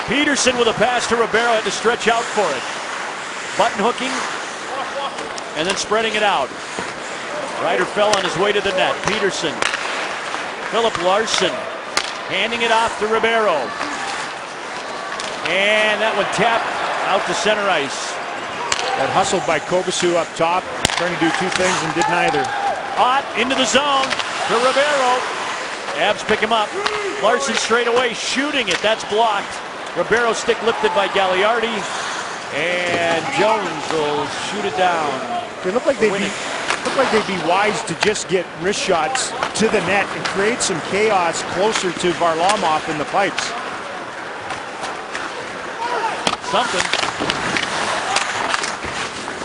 Peterson with a pass to Ribeiro, had to stretch out for it. Button hooking and then spreading it out. Ryder fell on his way to the net. Peterson. Philip Larson handing it off to Ribeiro. And that one tapped out to center ice. That hustle by Kovacic up top, trying to do two things and did neither. Ott into the zone to Ribeiro. Abs pick him up. Larson straight away shooting it. That's blocked. Ribeiro stick lifted by Gagliardi. And Jones will shoot it down. They look like they'd be wise to just get wrist shots to the net and create some chaos closer to Varlamov in the pipes. Something.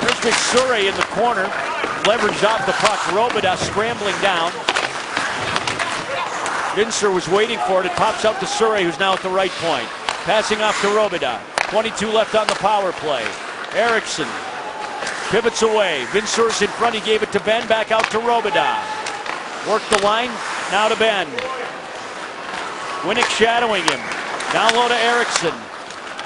There's big Surrey in the corner. Leveraged off the puck. Robida scrambling down. Vincer was waiting for it. It pops out to Surrey, who's now at the right point. Passing off to Robida. 22 left on the power play. Eriksson pivots away. Vincer's in front. He gave it to Ben. Back out to Robida. Worked the line. Now to Ben. Winnick shadowing him. Down low to Eriksson.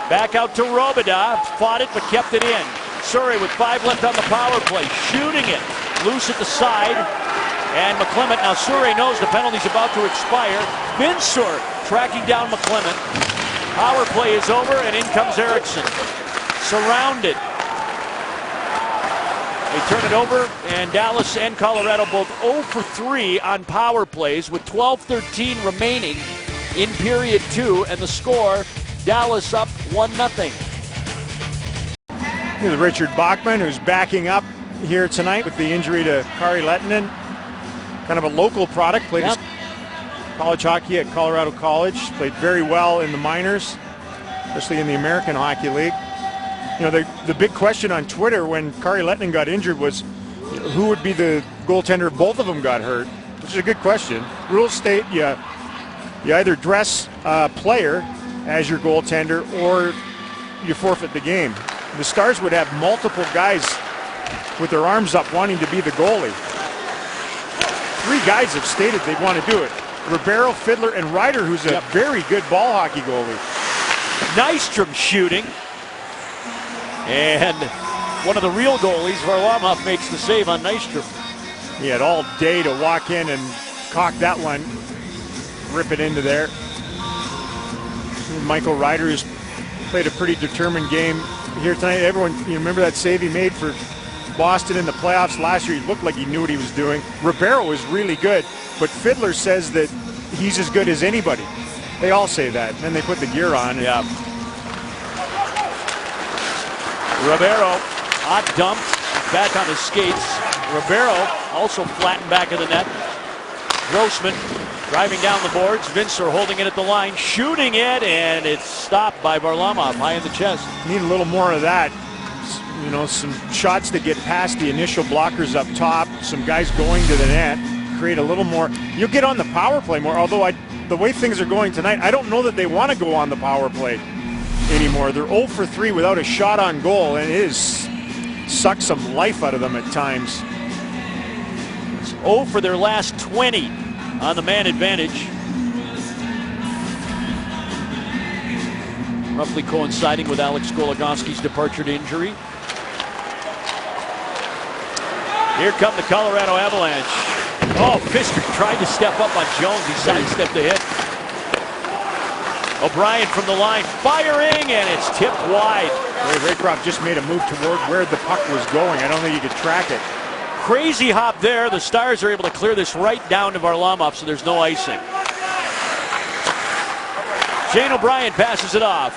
Back out to Robida. Fought it but kept it in. Surrey with 5 left on the power play. Shooting it. Loose at the side. And McClement. Now Surrey knows the penalty's about to expire. Vincer tracking down McClement. Power play is over and in comes Eriksson. Surrounded. They turn it over and Dallas and Colorado both 0 for 3 on power plays with 12:13 remaining in period 2 and the score Dallas up 1-0. Here's Richard Bachman, who's backing up here tonight with the injury to Kari Lehtinen. Kind of a local product, played his college hockey at Colorado College, played very well in the minors, especially in the American Hockey League. You know, the big question on Twitter when Kari Lehtinen got injured was who would be the goaltender if both of them got hurt, which is a good question. Rules state you either dress a player as your goaltender or you forfeit the game. The Stars would have multiple guys with their arms up wanting to be the goalie. 3 guys have stated they want to do it. Ribeiro, Fiddler, and Ryder, who's a very good ball hockey goalie. Nystrom shooting. And one of the real goalies, Varlamov, makes the save on Nystrom. He had all day to walk in and cock that one, rip it into there. Michael Ryder has played a pretty determined game here tonight. Everyone, you remember that save he made for Boston in the playoffs last year? He looked like he knew what he was doing. Ribeiro was really good, but Fiddler says that he's as good as anybody. They all say that. Then they put the gear on. Yeah. Ribeiro, hot dumped, back on his skates. Ribeiro also flattened back of the net. Grossman driving down the boards. Vincer holding it at the line, shooting it, and it's stopped by Varlamov high in the chest. Need a little more of that. You know, some shots that get past the initial blockers up top, some guys going to the net, create a little more. You'll get on the power play more, although the way things are going tonight, I don't know that they want to go on the power play anymore. They're 0 for 3 without a shot on goal, and it is sucked some life out of them at times. It's 0 for their last 20 on the man advantage. roughly coinciding with Alex Goligoski's departure to injury. Here come the Colorado Avalanche. Oh, Fister tried to step up on Jones. He sidestepped the hit. O'Brien from the line, firing, and it's tipped wide. Raycroft just made a move toward where the puck was going. I don't think you could track it. Crazy hop there. The Stars are able to clear this right down to Varlamov, so there's no icing. Shane O'Brien passes it off.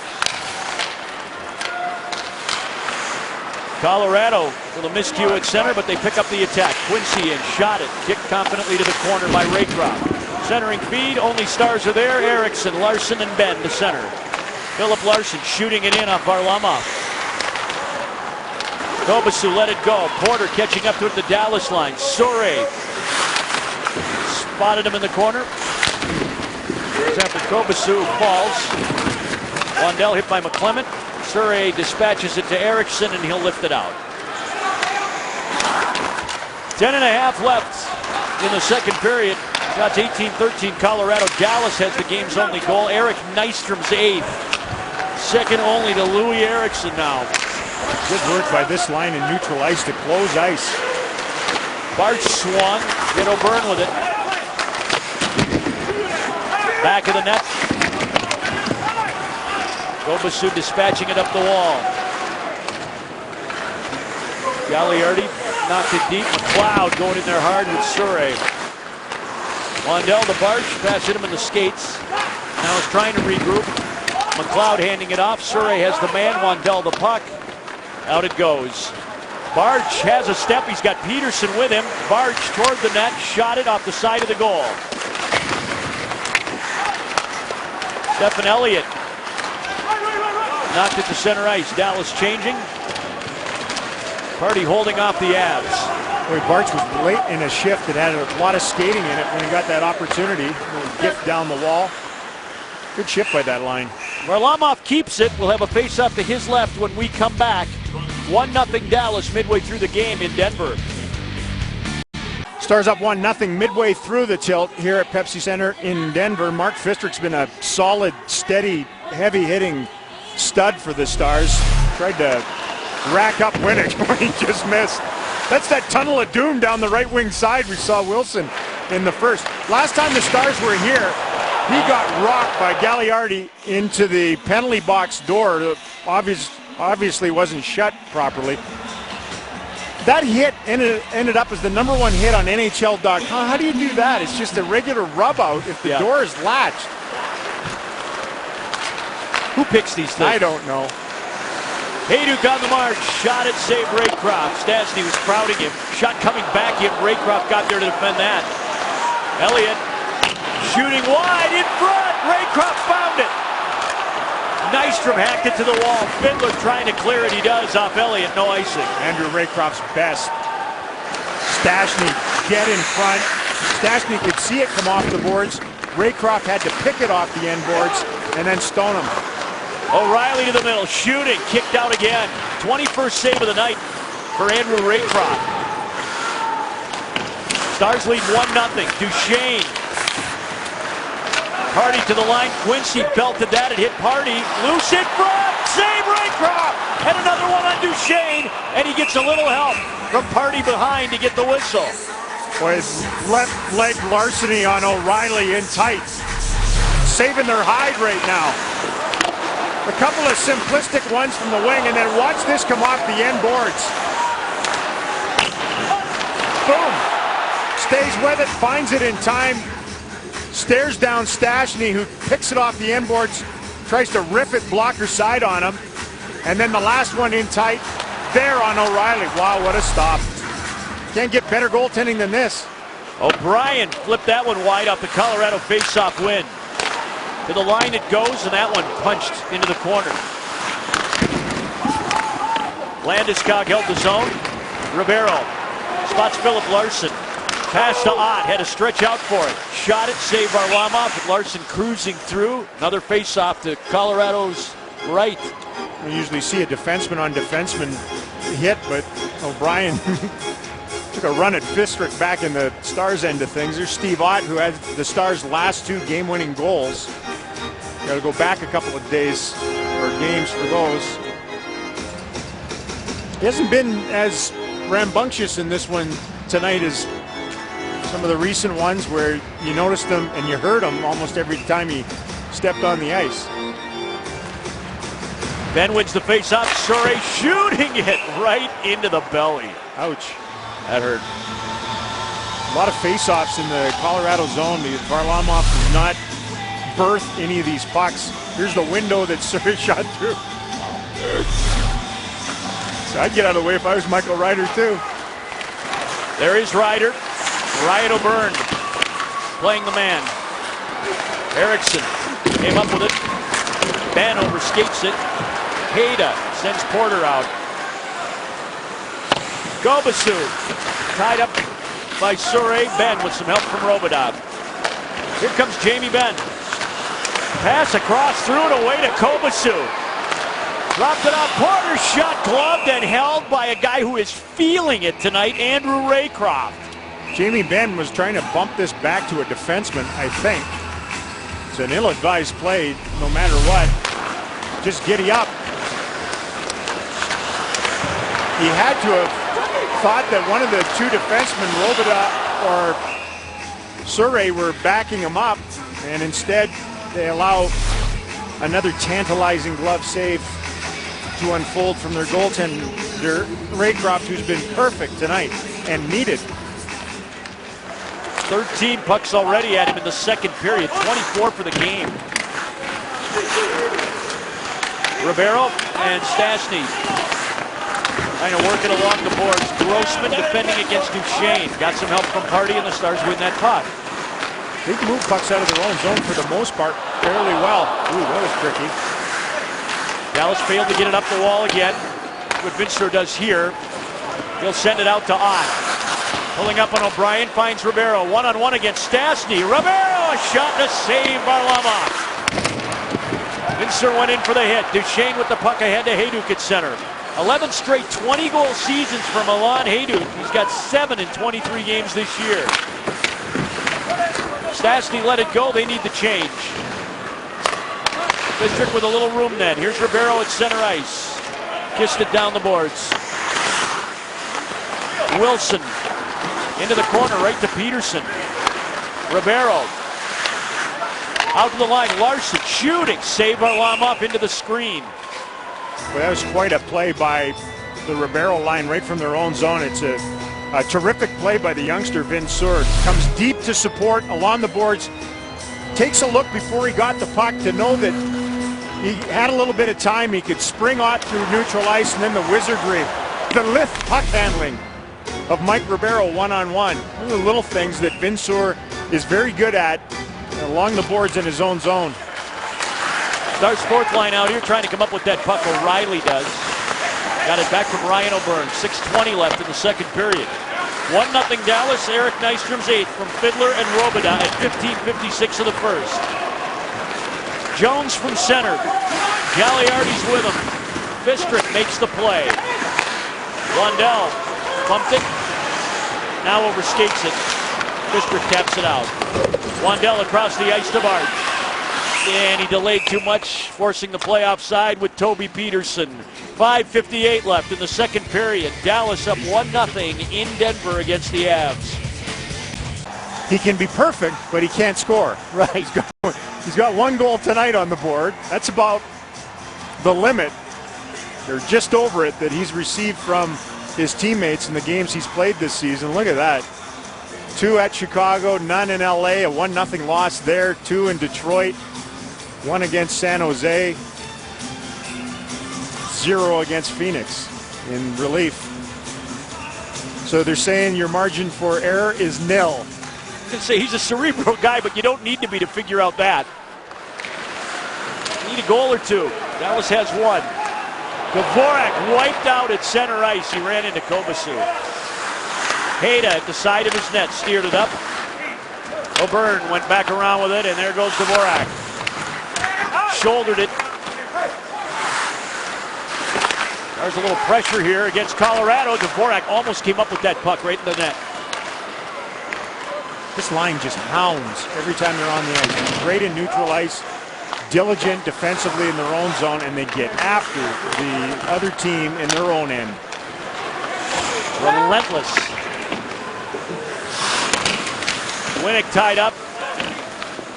Colorado with a miscue at center, but they pick up the attack. Quincy and shot it. Kicked confidently to the corner by Raycroft. Centering feed, only Stars are there. Eriksson, Larson, and Ben to center. Philip Larson shooting it in off Varlamov. Kobasu let it go. Porter catching up to it at the Dallas line. Sore spotted him in the corner. After Kobasu falls. Wandell hit by McClement. Sure dispatches it to Eriksson, and he'll lift it out. 10.5 left in the second period. Shots 18-13 Colorado. Dallas has the game's only goal. Eric Nystrom's 8th. Second only to Louis Eriksson now. Good work by this line in neutral ice to close ice. Bart swung. Get O'Byrne with it. Back of the net. Kobasu dispatching it up the wall. Gagliardi knocked it deep. McLeod going in there hard with Sure. Wandell the Barch passed him in the skates. Now is trying to regroup. McLeod handing it off. Sure has the man. Wandell the puck. Out it goes. Barch has a step. He's got Peterson with him. Barch toward the net. Shot it off the side of the goal. Stephen Elliott knocked it to center ice. Dallas changing. Party holding off the Avs. Boy, Barch was late in a shift that had a lot of skating in it when he got that opportunity. A little gift down the wall. Good shift by that line. Varlamov keeps it. We'll have a face-off to his left when we come back. 1-0 Dallas midway through the game in Denver. Stars up 1-0 midway through the tilt here at Pepsi Center in Denver. Mark Fistrick's been a solid, steady, heavy-hitting stud for the Stars. Tried to rack up Winnick when he just missed. That's that tunnel of doom down the right wing side we saw Wilson in the first. Last time the Stars were here, he got rocked by Gagliardi into the penalty box door. The obviously wasn't shut properly. That hit ended up as the #1 hit on NHL.com. How do you do that? It's just a regular rub out if the door is latched. Who picks these things? I don't know. Hayduk on the march. Shot it, save Raycroft. Stastny was crowding him. Shot coming back in. Raycroft got there to defend that. Elliott shooting wide in front. Raycroft found it. Nystrom hacked it to the wall. Fiddler trying to clear it. He does off Elliott. No icing. Andrew Raycroft's best. Stastny get in front. Stastny could see it come off the boards. Raycroft had to pick it off the end boards and then stone him. O'Reilly to the middle. Shooting. Kicked out again. 21st save of the night for Andrew Raycroft. Stars lead 1-0. Duchesne. Party to the line. Quincy belted that. It hit Party. Loose in front. Save Raycroft. And another one on Duchesne. And he gets a little help from Party behind to get the whistle. Boy, left leg larceny on O'Reilly in tight. Saving their hide right now. A couple of simplistic ones from the wing, and then watch this come off the end boards. Boom. Stays with it, finds it in time. Stares down Stastny, who picks it off the end boards, tries to riff it blocker side on him. And then the last one in tight, there on O'Reilly. Wow, what a stop. Can't get better goaltending than this. O'Brien flipped that one wide off the Colorado faceoff win. To the line it goes, and that one punched into the corner. Landeskog held the zone. Ribeiro spots Philip Larson. Pass to Ott, had to stretch out for it. Shot it, saved Varlamov, with Larson cruising through. Another faceoff to Colorado's right. We usually see a defenseman on defenseman hit, but O'Brien took a run at Fistrick back in the Stars end of things. There's Steve Ott, who had the Stars' last 2 game-winning goals. Got to go back a couple of days or games for those. He hasn't been as rambunctious in this one tonight as some of the recent ones where you noticed him and you heard him almost every time he stepped on the ice. Ben wins the face-off. Surrey shooting it right into the belly. Ouch. That hurt. A lot of face-offs in the Colorado zone. Varlamov does not birth any of these pucks. Here's the window that Surrey shot through. So I'd get out of the way if I was Michael Ryder too. There is Ryder. Ryan O'Byrne playing the man. Erickson came up with it. Ben overskates it. Hayda sends Porter out. Gobasu tied up by Surrey. Ben with some help from Robidoux. Here comes Jamie Benn. Pass across, threw it away to Kobasu. Dropped it off. Porter's shot gloved and held by a guy who is feeling it tonight, Andrew Raycroft. Jamie Benn was trying to bump this back to a defenseman, I think. It's an ill-advised play, no matter what. Just giddy up. He had to have thought that one of the two defensemen, Robidoux or Surrey, were backing him up, and instead they allow another tantalizing glove save to unfold from their goaltender, Raycroft, who's been perfect tonight and needed. 13 pucks already at him in the second period, 24 for the game. Ribeiro and Stastny kind of working along the boards. Grossman defending against Duchesne. Got some help from Party, and the Stars win that puck. They can move pucks out of their own zone for the most part fairly well. Ooh, that was tricky. Dallas failed to get it up the wall again. What Vincer does here, he'll send it out to Ott. Pulling up on O'Brien, finds Ribeiro. One-on-one against Stastny. Ribeiro, a shot to save Varlamov. Vincer went in for the hit. Duchesne with the puck ahead to Hayduk at center. 11 straight 20-goal seasons for Milan Hayduk. He's got 7 in 23 games this year. Stastny let it go. They need the change. Fistrick with a little room then. Here's Ribeiro at center ice. Kissed it down the boards. Wilson into the corner, right to Peterson. Ribeiro out to the line. Larson shooting. Save Varlamov into the screen. Well, that was quite a play by the Ribeiro line right from their own zone. It's a terrific play by the youngster, Vincer. Comes deep to support along the boards. Takes a look before he got the puck to know that he had a little bit of time. He could spring out through neutral ice, and then the wizardry, the lift puck handling of Mike Ribeiro one-on-one. One of the little things that Vincer is very good at along the boards in his own zone. Stars fourth line out here trying to come up with that puck. O'Reilly does. Got it back from Ryan O'Byrne. 6:20 left in the second period. 1-0 Dallas. Eric Nystrom's 8th from Fiddler and Robidoux at 15:56 of the first. Jones from center. Gagliardi's with him. Fistrick makes the play. Blondell bumped it. Now overskates it. Fistrick taps it out. Wandell across the ice to Bart. And he delayed too much, forcing the play offside with Toby Peterson. 5:58 left in the second period. Dallas up 1-0 in Denver against the Avs. He can be perfect, but he can't score. Right. He's got one goal tonight on the board. That's about the limit, or just over it, that he's received from his teammates in the games he's played this season. Look at that. 2 at Chicago, none in LA, a 1-0 loss there, 2 in Detroit, 1 against San Jose, 0 against Phoenix in relief. So they're saying your margin for error is nil. I can say he's a cerebral guy, but you don't need to be to figure out that. You need a goal or two. Dallas has one. Dvorak wiped out at center ice. He ran into Kobasu. Hayda at the side of his net, steered it up. O'Byrne went back around with it, and there goes Dvorak. Shouldered it. There's a little pressure here against Colorado. Dvorak almost came up with that puck right in the net. This line just hounds every time they're on the ice. Great in neutral ice, diligent defensively in their own zone, and they get after the other team in their own end. Relentless. Winnick tied up,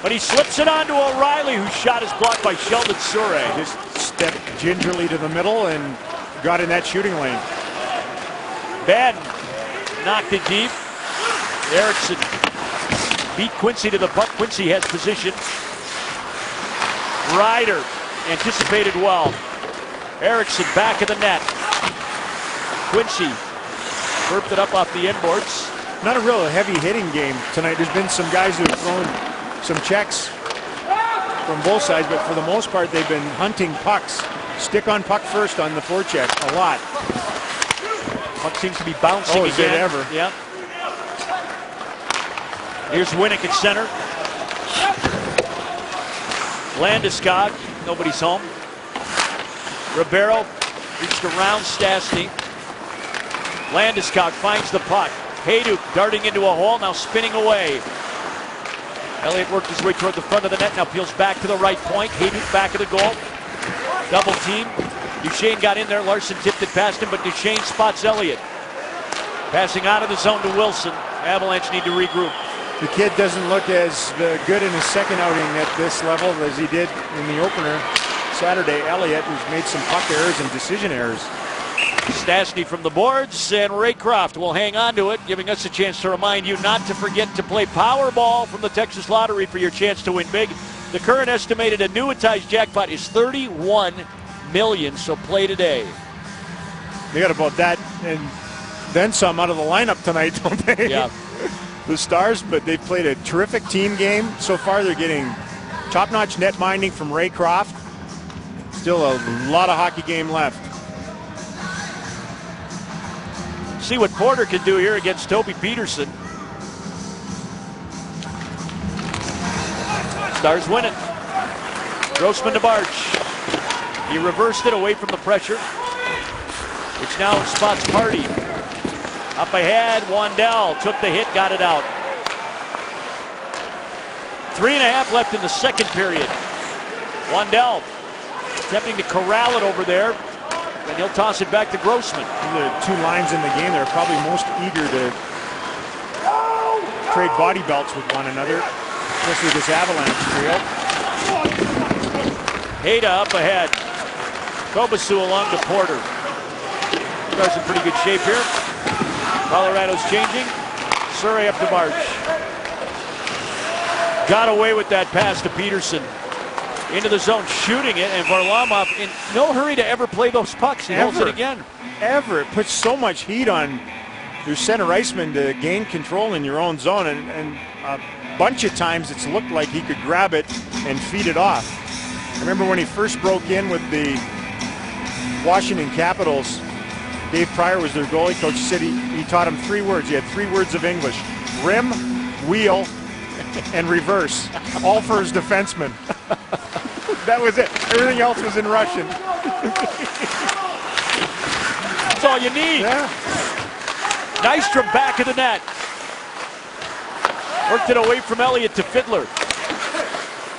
but he slips it on to O'Reilly, whose shot is blocked by Sheldon Surrey. Just stepped gingerly to the middle and got in that shooting lane. Ben knocked it deep. Erickson beat Quincy to the puck. Quincy has position. Ryder anticipated well. Erickson back of the net. Quincy burped it up off the inboards. Not a real heavy hitting game tonight. There's been some guys who have thrown some checks from both sides, but for the most part they've been hunting pucks. Stick on puck first on the forecheck a lot. Puck seems to be bouncing again. Is it ever? Yeah. Here's Winnick at center. Landeskog, nobody's home. Ribeiro reached around Stastny. Landeskog finds the puck. Hayduk darting into a hole, now spinning away. Elliott worked his way toward the front of the net, now peels back to the right point. Hayduk back of the goal. Double team. Duchesne got in there. Larson tipped it past him, but Duchesne spots Elliott. Passing out of the zone to Wilson. Avalanche need to regroup. The kid doesn't look as good in his second outing at this level as he did in the opener Saturday. Elliott, who's made some puck errors and decision errors. Stastny from the boards, and Ray Croft will hang on to it, giving us a chance to remind you not to forget to play Powerball from the Texas Lottery for your chance to win big. The current estimated annuitized jackpot is $31 million, so play today. They got about that and then some out of the lineup tonight, don't they? Yeah. The Stars, but they've played a terrific team game. So far they're getting top-notch net minding from Ray Croft. Still a lot of hockey game left. See what Porter can do here against Toby Peterson. Stars win it. Grossman to Barch. He reversed it away from the pressure, which now spots Party. Up ahead, Wandell took the hit, got it out. 3.5 left in the second period. Wandell attempting to corral it over there, and he'll toss it back to Grossman. The two lines in the game that are probably most eager to trade body belts with one another, especially this Avalanche trio. Hayda up ahead. Kobasu along to Porter. Stars in pretty good shape here. Colorado's changing. Surrey up to March. Got away with that pass to Peterson. Into the zone, shooting it, and Varlamov in no hurry to ever play those pucks. He holds it again. It puts so much heat on your center iceman to gain control in your own zone, and a bunch of times it's looked like he could grab it and feed it off. I remember when he first broke in with the Washington Capitals, Dave Pryor was their goalie coach. He said he taught him 3 words. He had 3 words of English: rim, wheel, and reverse. All for his defenseman. That was it. Everything else was in Russian. That's all you need. Yeah. Nystrom back of the net. Worked it away from Elliott to Fiddler.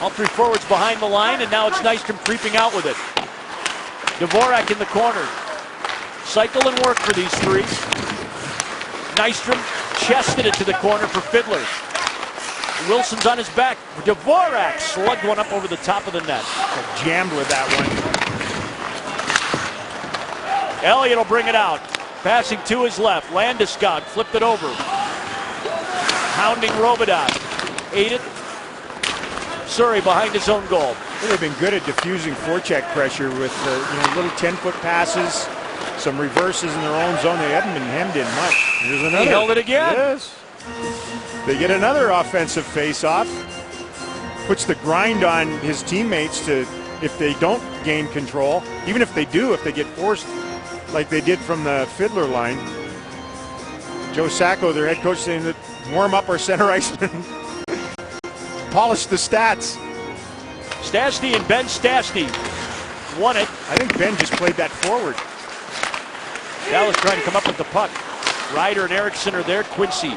All 3 forwards behind the line, and now it's Nystrom creeping out with it. Dvorak in the corner. Cycle and work for these 3. Nystrom chested it to the corner for Fiddler. Wilson's on his back. Dvorak slugged one up over the top of the net. Jammed with that one. Elliott will bring it out. Passing to his left. Landeskog flipped it over. Hounding Robidas. Ate it. Surrey behind his own goal. They've been good at diffusing forecheck pressure with little 10-foot passes, some reverses in their own zone. They haven't been hemmed in much. Here's another. He held it again. Yes. They get another offensive face-off. Puts the grind on his teammates to, if they don't gain control, even if they do, if they get forced like they did from the Fiddler line. Joe Sacco, their head coach, saying that warm up our center iceman. Polish the stats. Stastny and Ben Stastny won it. I think Ben just played that forward. Dallas trying to come up with the puck. Ryder and Erickson are there. Quincy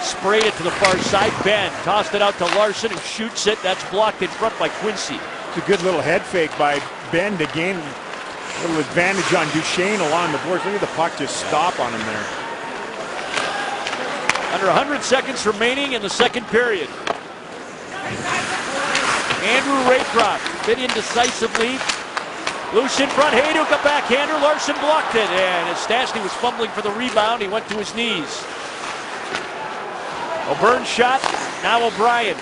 sprayed it to the far side. Ben tossed it out to Larson, who shoots it. That's blocked in front by Quincy. It's a good little head fake by Ben to gain a little advantage on Duchesne along the boards. Look at the puck just stop on him there. Under 100 seconds remaining in the second period. Andrew Raycroft bit indecisively. Loose in front, Hayduk, a backhander. Larson blocked it, and as Stastny was fumbling for the rebound, he went to his knees. O'Byrne shot, now O'Brien.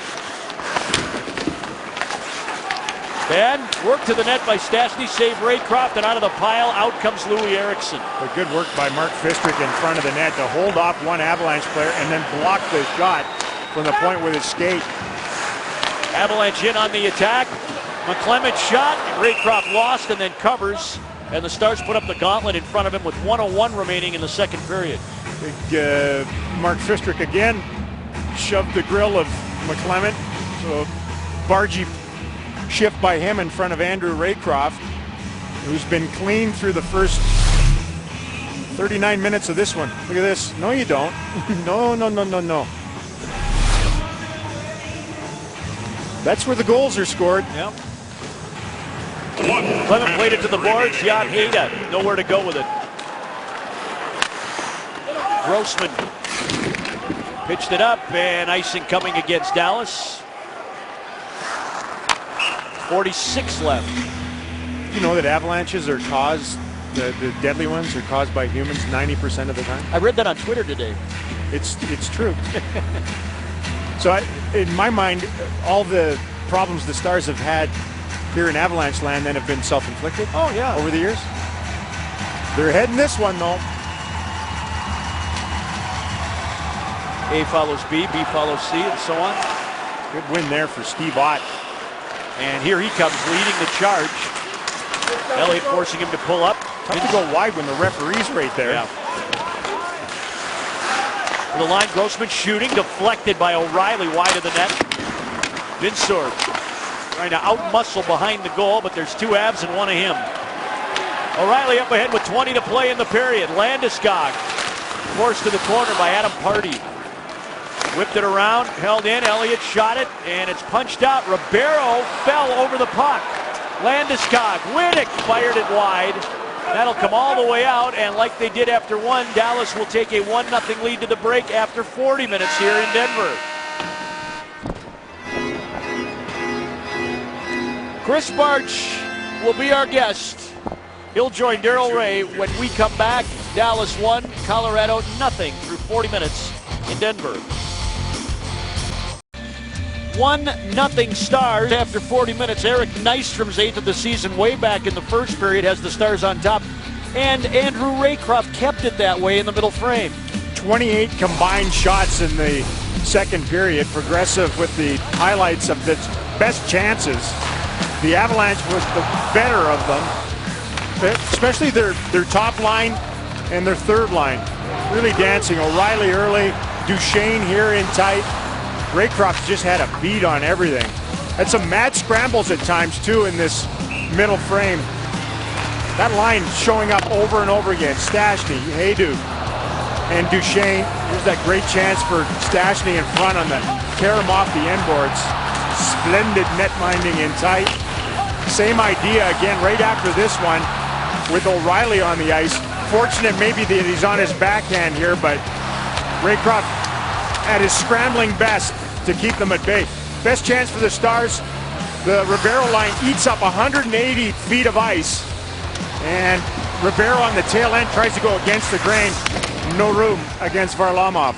Ben worked to the net by Stastny, saved Raycroft, and out of the pile, out comes Louis Eriksson. But good work by Mark Fistrick in front of the net to hold off one Avalanche player and then block the shot from the point with his skate. Avalanche in on the attack. McClement shot, Raycroft lost and then covers, and the Stars put up the gauntlet in front of him with 1:01 remaining in the second period. Big Mark Fistrick again shoved the grill of McClement. So bargy shift by him in front of Andrew Raycroft, who's been clean through the first 39 minutes of this one. Look at this. No, you don't. No. That's where the goals are scored. Yep. Clement played it to the boards. Jan Hejda, nowhere to go with it. Grossman pitched it up, and icing coming against Dallas. 46 left. You know that avalanches are caused, the deadly ones are caused by humans 90% of the time? I read that on Twitter today. It's true. So in my mind, all the problems the Stars have had here in Avalanche land then have been self-inflicted. Oh, yeah. Over the years. They're heading this one, though. A follows B, B follows C, and so on. Good win there for Steve Ott. And here he comes leading the charge. Elliott forcing him to pull up. Tough to go wide when the referee's right there. Yeah. The line, Grossman shooting, deflected by O'Reilly wide of the net. Vinsor trying to outmuscle behind the goal, but there's two Avs and one of him. O'Reilly up ahead with 20 to play in the period. Landeskog forced to the corner by Adam Party. Whipped it around, held in, Elliott shot it, and it's punched out. Ribeiro fell over the puck. Landeskog, Winnick fired it wide. That'll come all the way out, and like they did after one, Dallas will take a 1-0 lead to the break after 40 minutes here in Denver. Chris March will be our guest. He'll join Daryl Ray when we come back. Dallas 1, Colorado 0 through 40 minutes in Denver. 1-0 Stars after 40 minutes. Eric Nystrom's 8th of the season way back in the first period has the Stars on top. And Andrew Raycroft kept it that way in the middle frame. 28 combined shots in the second period. Progressive with the highlights of the best chances. The Avalanche was the better of them, especially their top line and their third line. Really dancing. O'Reilly early, Duchesne here in tight. Raycroft just had a beat on everything. Had some mad scrambles at times too in this middle frame. That line showing up over and over again. Stastny, Hayduk, and Duchesne. Here's that great chance for Stastny in front on the tear him off the end boards. Splendid net minding in tight. Same idea again right after this one with O'Reilly on the ice. Fortunate maybe that he's on his backhand here, but Raycroft at his scrambling best to keep them at bay. Best chance for the Stars. The Ribeiro line eats up 180 feet of ice, and Ribeiro on the tail end tries to go against the grain. No room against Varlamov.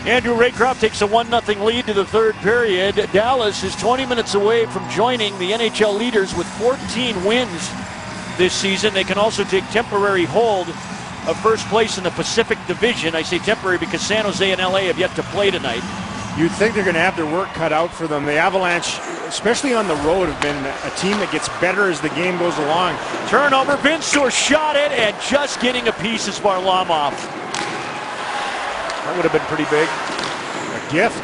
Andrew Raycroft takes a 1-0 lead to the third period. Dallas is 20 minutes away from joining the NHL leaders with 14 wins this season. They can also take temporary hold of first place in the Pacific Division. I say temporary because San Jose and LA have yet to play tonight. You'd think they're going to have their work cut out for them. The Avalanche, especially on the road, have been a team that gets better as the game goes along. Turnover, Vinsor shot it, and just getting a piece is Varlamov. That would have been pretty big. A gift.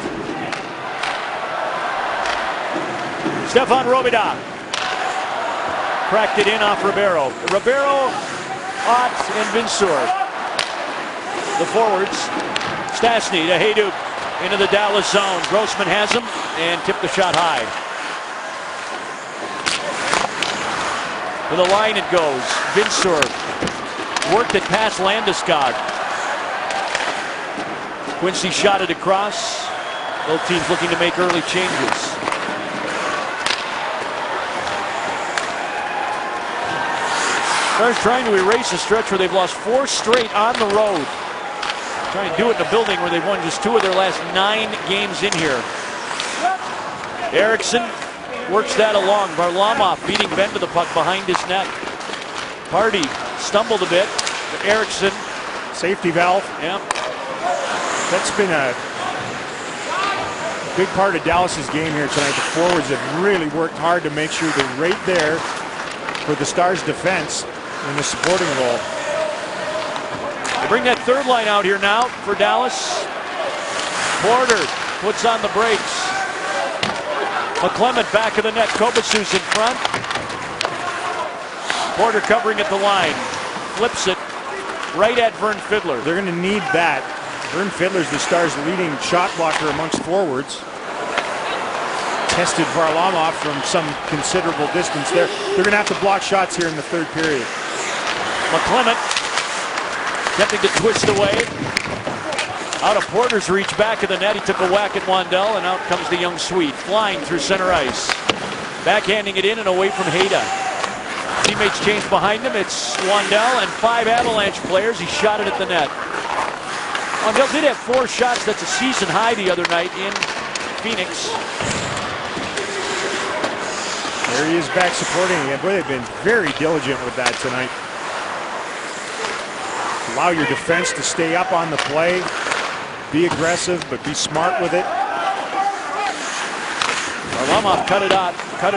Stefan Robida cracked it in off Ribeiro. Ribeiro, Ott, and Vinsor. The forwards. Stastny to Hayduk into the Dallas zone. Grossman has him and tipped the shot high. To the line it goes. Vinsor worked it past Landeskog. Quincy shot it across. Both teams looking to make early changes. Stars trying to erase a stretch where they've lost 4 straight on the road. Trying to do it in a building where they've won just 2 of their last 9 games in here. Eriksson works that along. Varlamov beating Ben to the puck behind his net. Party stumbled a bit. Eriksson. Safety valve. Yeah. That's been a big part of Dallas's game here tonight. The forwards have really worked hard to make sure they're right there for the Stars' defense in the supporting role. They bring that third line out here now for Dallas. Porter puts on the brakes. McClement back of the net. Kovacic in front. Porter covering at the line. Flips it right at Vern Fiddler. They're going to need that. Vern Fiddler's the Stars' leading shot blocker amongst forwards. Tested Varlamov from some considerable distance there. They're going to have to block shots here in the third period. McClement attempting to twist away. Out of Porter's reach, back of the net. He took a whack at Wandel, and out comes the young Swede, flying through center ice. Backhanding it in and away from Hayda. Teammates change behind him. It's Wandel and 5 Avalanche players. He shot it at the net. Wandel did have 4 shots. That's a season high the other night in Phoenix. There he is back supporting again. Boy, they've been very diligent with that tonight. Allow your defense to stay up on the play. Be aggressive, but be smart with it. Varlamov cut it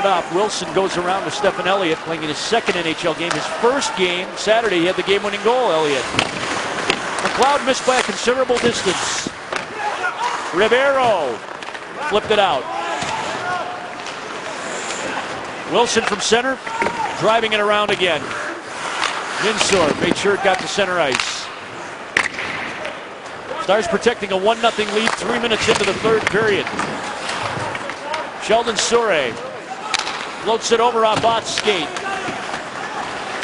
off. Wilson goes around to Stephen Elliott, playing in his second NHL game. His first game, Saturday, he had the game-winning goal, Elliott. McLeod missed by a considerable distance. Ribeiro flipped it out. Wilson from center, driving it around again. Vinsor made sure it got to center ice. Stars protecting a 1-0 lead 3 minutes into the third period. Sheldon Souray floats it over off Bott's skate.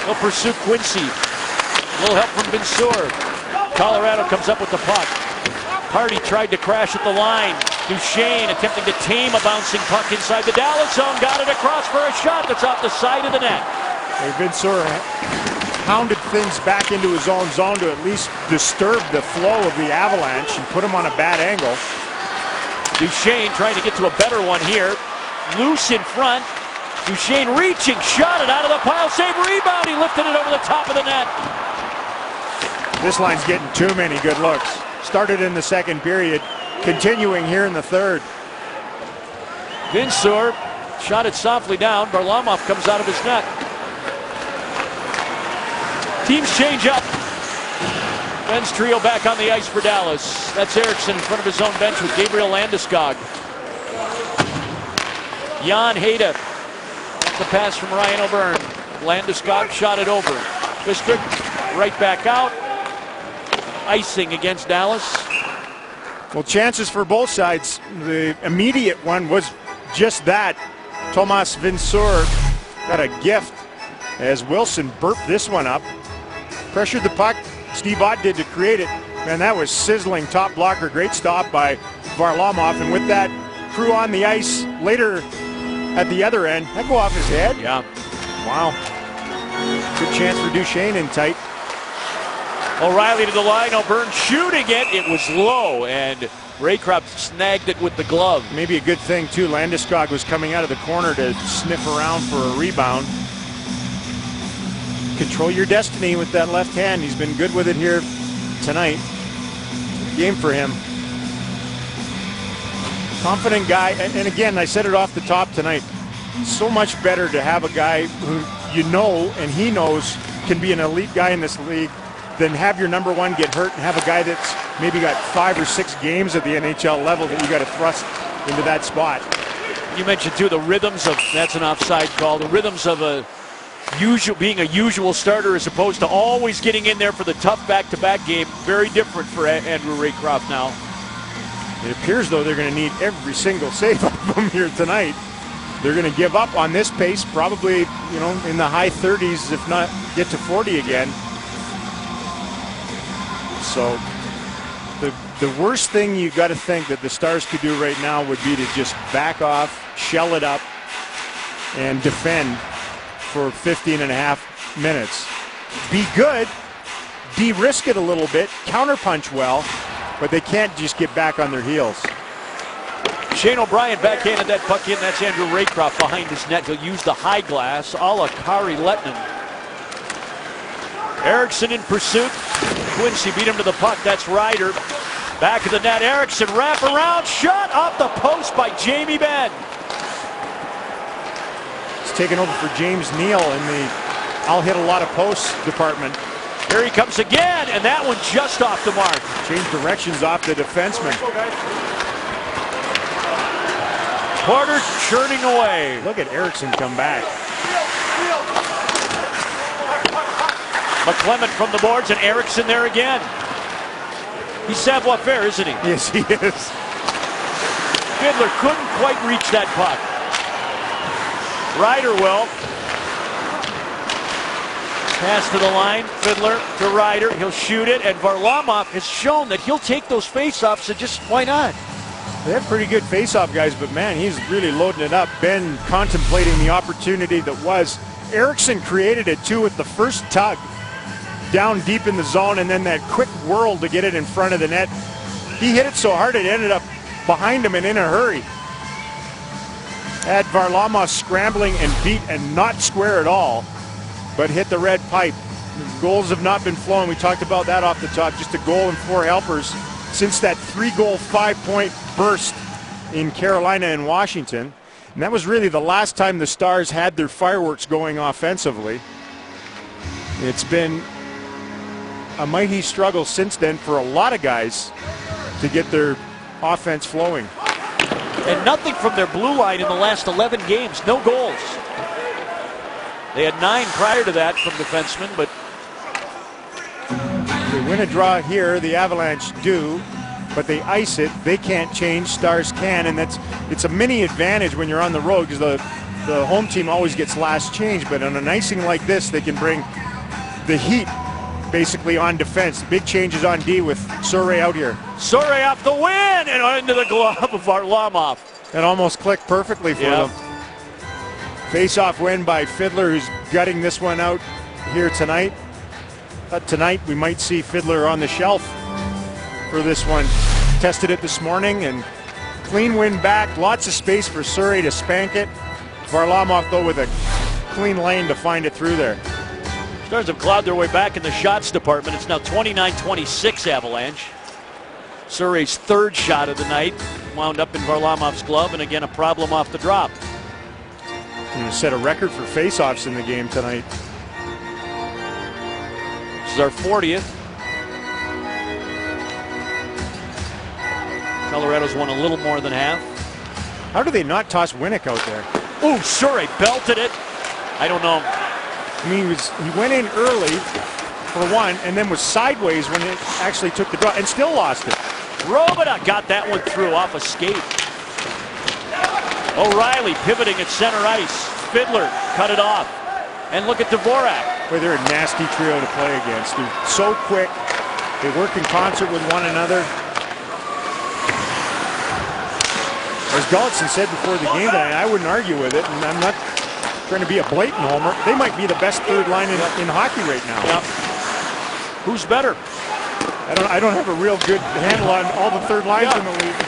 He'll pursue Quincy. A little help from Vinsor. Colorado comes up with the puck. Hardy tried to crash at the line. Duchesne attempting to tame a bouncing puck inside the Dallas zone. Got it across for a shot that's off the side of the net. Hey, Vinsor pounded things back into his own zone to at least disturb the flow of the Avalanche and put him on a bad angle. Duchesne trying to get to a better one here. Loose in front. Duchesne reaching, shot it out of the pile. Save, rebound. He lifted it over the top of the net. This line's getting too many good looks. Started in the second period, continuing here in the third. Vinsor shot it softly down. Varlamov comes out of his net. Teams change up. Ben's trio back on the ice for Dallas. That's Eriksson in front of his own bench with Gabriel Landeskog. Jan Hayda. That's the pass from Ryan O'Byrne. Landeskog shot it over. Fistrick right back out. Icing against Dallas. Well, chances for both sides. The immediate one was just that. Tomas Vinsor got a gift as Wilson burped this one up. Pressured the puck. Steve Ott did to create it. Man, that was sizzling top blocker. Great stop by Varlamov. And with that crew on the ice later at the other end, that go off his head? Yeah. Wow. Good chance for Duchesne in tight. O'Reilly to the line. O'Byrne shooting it. It was low, and Raycroft snagged it with the glove. Maybe a good thing, too. Landeskog was coming out of the corner to sniff around for a rebound. Control your destiny with that left hand. He's been good with it here tonight. Game for him. Confident guy. And again, I said it off the top tonight. So much better to have a guy who you know and he knows can be an elite guy in this league than have your number one get hurt and have a guy that's maybe got 5 or 6 games at the NHL level that you got to thrust into that spot. You mentioned too the rhythms of, that's an offside call, the rhythms of being a usual starter as opposed to always getting in there for the tough back-to-back game. Very different for Andrew Raycroft now. It appears though they're going to need every single save of them here tonight. they're going to give up on this pace, probably, you know, in the high 30s, if not get to 40 again. So the worst thing you got to think that the Stars could do right now would be to just back off, shell it up, and defend for 15 and a half minutes. Be good, de-risk it a little bit, counterpunch well, but they can't just get back on their heels. Shane O'Brien backhanded that puck in. That's Andrew Raycroft behind his net. He'll use the high glass, a la Kari Lettinen. Eriksson in pursuit. Quincy beat him to the puck. That's Ryder. Back of the net. Eriksson wrap around. Shot off the post by Jamie Benn. It's taken over for James Neal in the I'll hit a lot of posts department. Here he comes again, and that one just off the mark. Change directions off the defenseman. Porter churning away. Look at Eriksson come back. McClement from the boards, and Eriksson there again. He's savoir-faire, isn't he? Yes, he is. Fiddler couldn't quite reach that puck. Ryder will. Pass to the line. Fiddler to Ryder. He'll shoot it, and Varlamov has shown that he'll take those face-offs, so just why not? They have pretty good face-off guys, but man, he's really loading it up. Ben contemplating the opportunity that was. Eriksson created it too with the first tug down deep in the zone, and then that quick whirl to get it in front of the net. He hit it so hard it ended up behind him and in a hurry. Had Varlamov scrambling and beat and not square at all, but hit the red pipe. Goals have not been flowing. We talked about that off the top. Just a goal and 4 helpers since that 3-goal, 5-point burst in Carolina and Washington. And that was really the last time the Stars had their fireworks going offensively. It's been a mighty struggle since then for a lot of guys to get their offense flowing. And nothing from their blue line in the last 11 games. No goals. They had 9 prior to that from defensemen, but they win a draw here, the Avalanche do, but they ice it. They can't change, Stars can, and it's a mini advantage when you're on the road because the home team always gets last change, but on an icing like this, they can bring the heat basically on defense. Big changes on D with Soray out here. Soray off the win and into the glove of Varlamov. It almost clicked perfectly for them. Face-off win by Fiddler, who's gutting this one out here tonight. But tonight we might see Fiddler on the shelf for this one. Tested it this morning and clean win back. Lots of space for Soray to spank it. Varlamov though with a clean lane to find it through there. Stars have clawed their way back in the shots department. It's now 29-26 Avalanche. Surrey's 3rd shot of the night wound up in Varlamov's glove, and again a problem off the drop. And set a record for face-offs in the game tonight. This is our 40th. Colorado's won a little more than half. How do they not toss Winnick out there? Ooh, Surrey belted it. I don't know. I mean, he went in early for one and then was sideways when it actually took the draw and still lost it. Robida got that one through off a skate. O'Reilly pivoting at center ice. Fiddler cut it off. And look at Dvorak. Boy, they're a nasty trio to play against. They're so quick. They work in concert with one another. As Gulletson said before the game tonight, I wouldn't argue with it, and I'm not trying to be a blatant homer. They might be the best third line in hockey right now. Yep. Who's better? I don't have a real good handle on all the third lines in the league.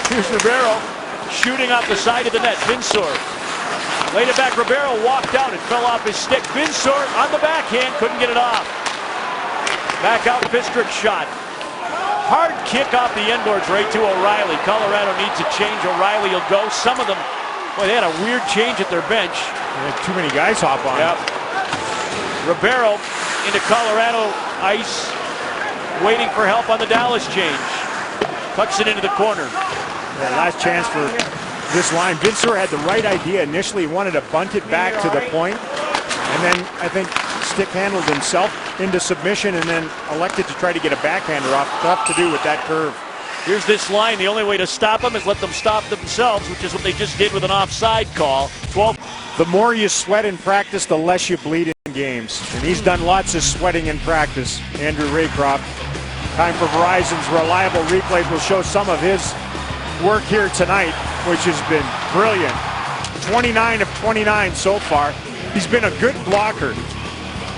Here's Ribeiro shooting off the side of the net. Vinsor laid it back. Ribeiro walked out. It fell off his stick. Vinsor on the backhand. Couldn't get it off. Back out. Fistrick shot. Hard kick off the inboards right to O'Reilly. Colorado needs a change. O'Reilly will go. Some of them, boy, they had a weird change at their bench. They had too many guys hop on. Yep. Ribeiro into Colorado ice, waiting for help on the Dallas change. Tucks it into the corner. Last chance for this line. Vinsor had the right idea initially. He wanted to bunt it back to the point, and then I think stick handled himself into submission and then elected to try to get a backhander off. Tough to do with that curve. Here's this line. The only way to stop them is let them stop themselves, which is what they just did with an offside call. 12. The more you sweat in practice, the less you bleed in games. And he's done lots of sweating in practice, Andrew Raycroft. Time for Verizon's reliable replays will show some of his work here tonight, which has been brilliant. 29 of 29 so far. He's been a good blocker,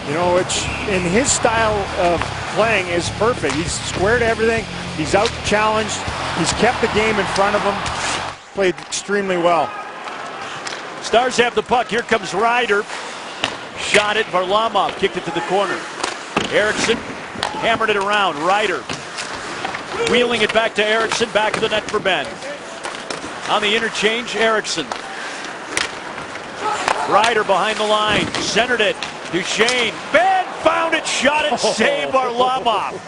you know, which in his style of playing is perfect. He's squared everything. He's out-challenged. He's kept the game in front of him. Played extremely well. Stars have the puck. Here comes Ryder. Shot it. Varlamov kicked it to the corner. Eriksson hammered it around. Ryder wheeling it back to Eriksson. Back of the net for Benn. On the interchange, Eriksson. Ryder behind the line. Centered it. Duchesne. Benn found it. Shot it. Save Varlamov.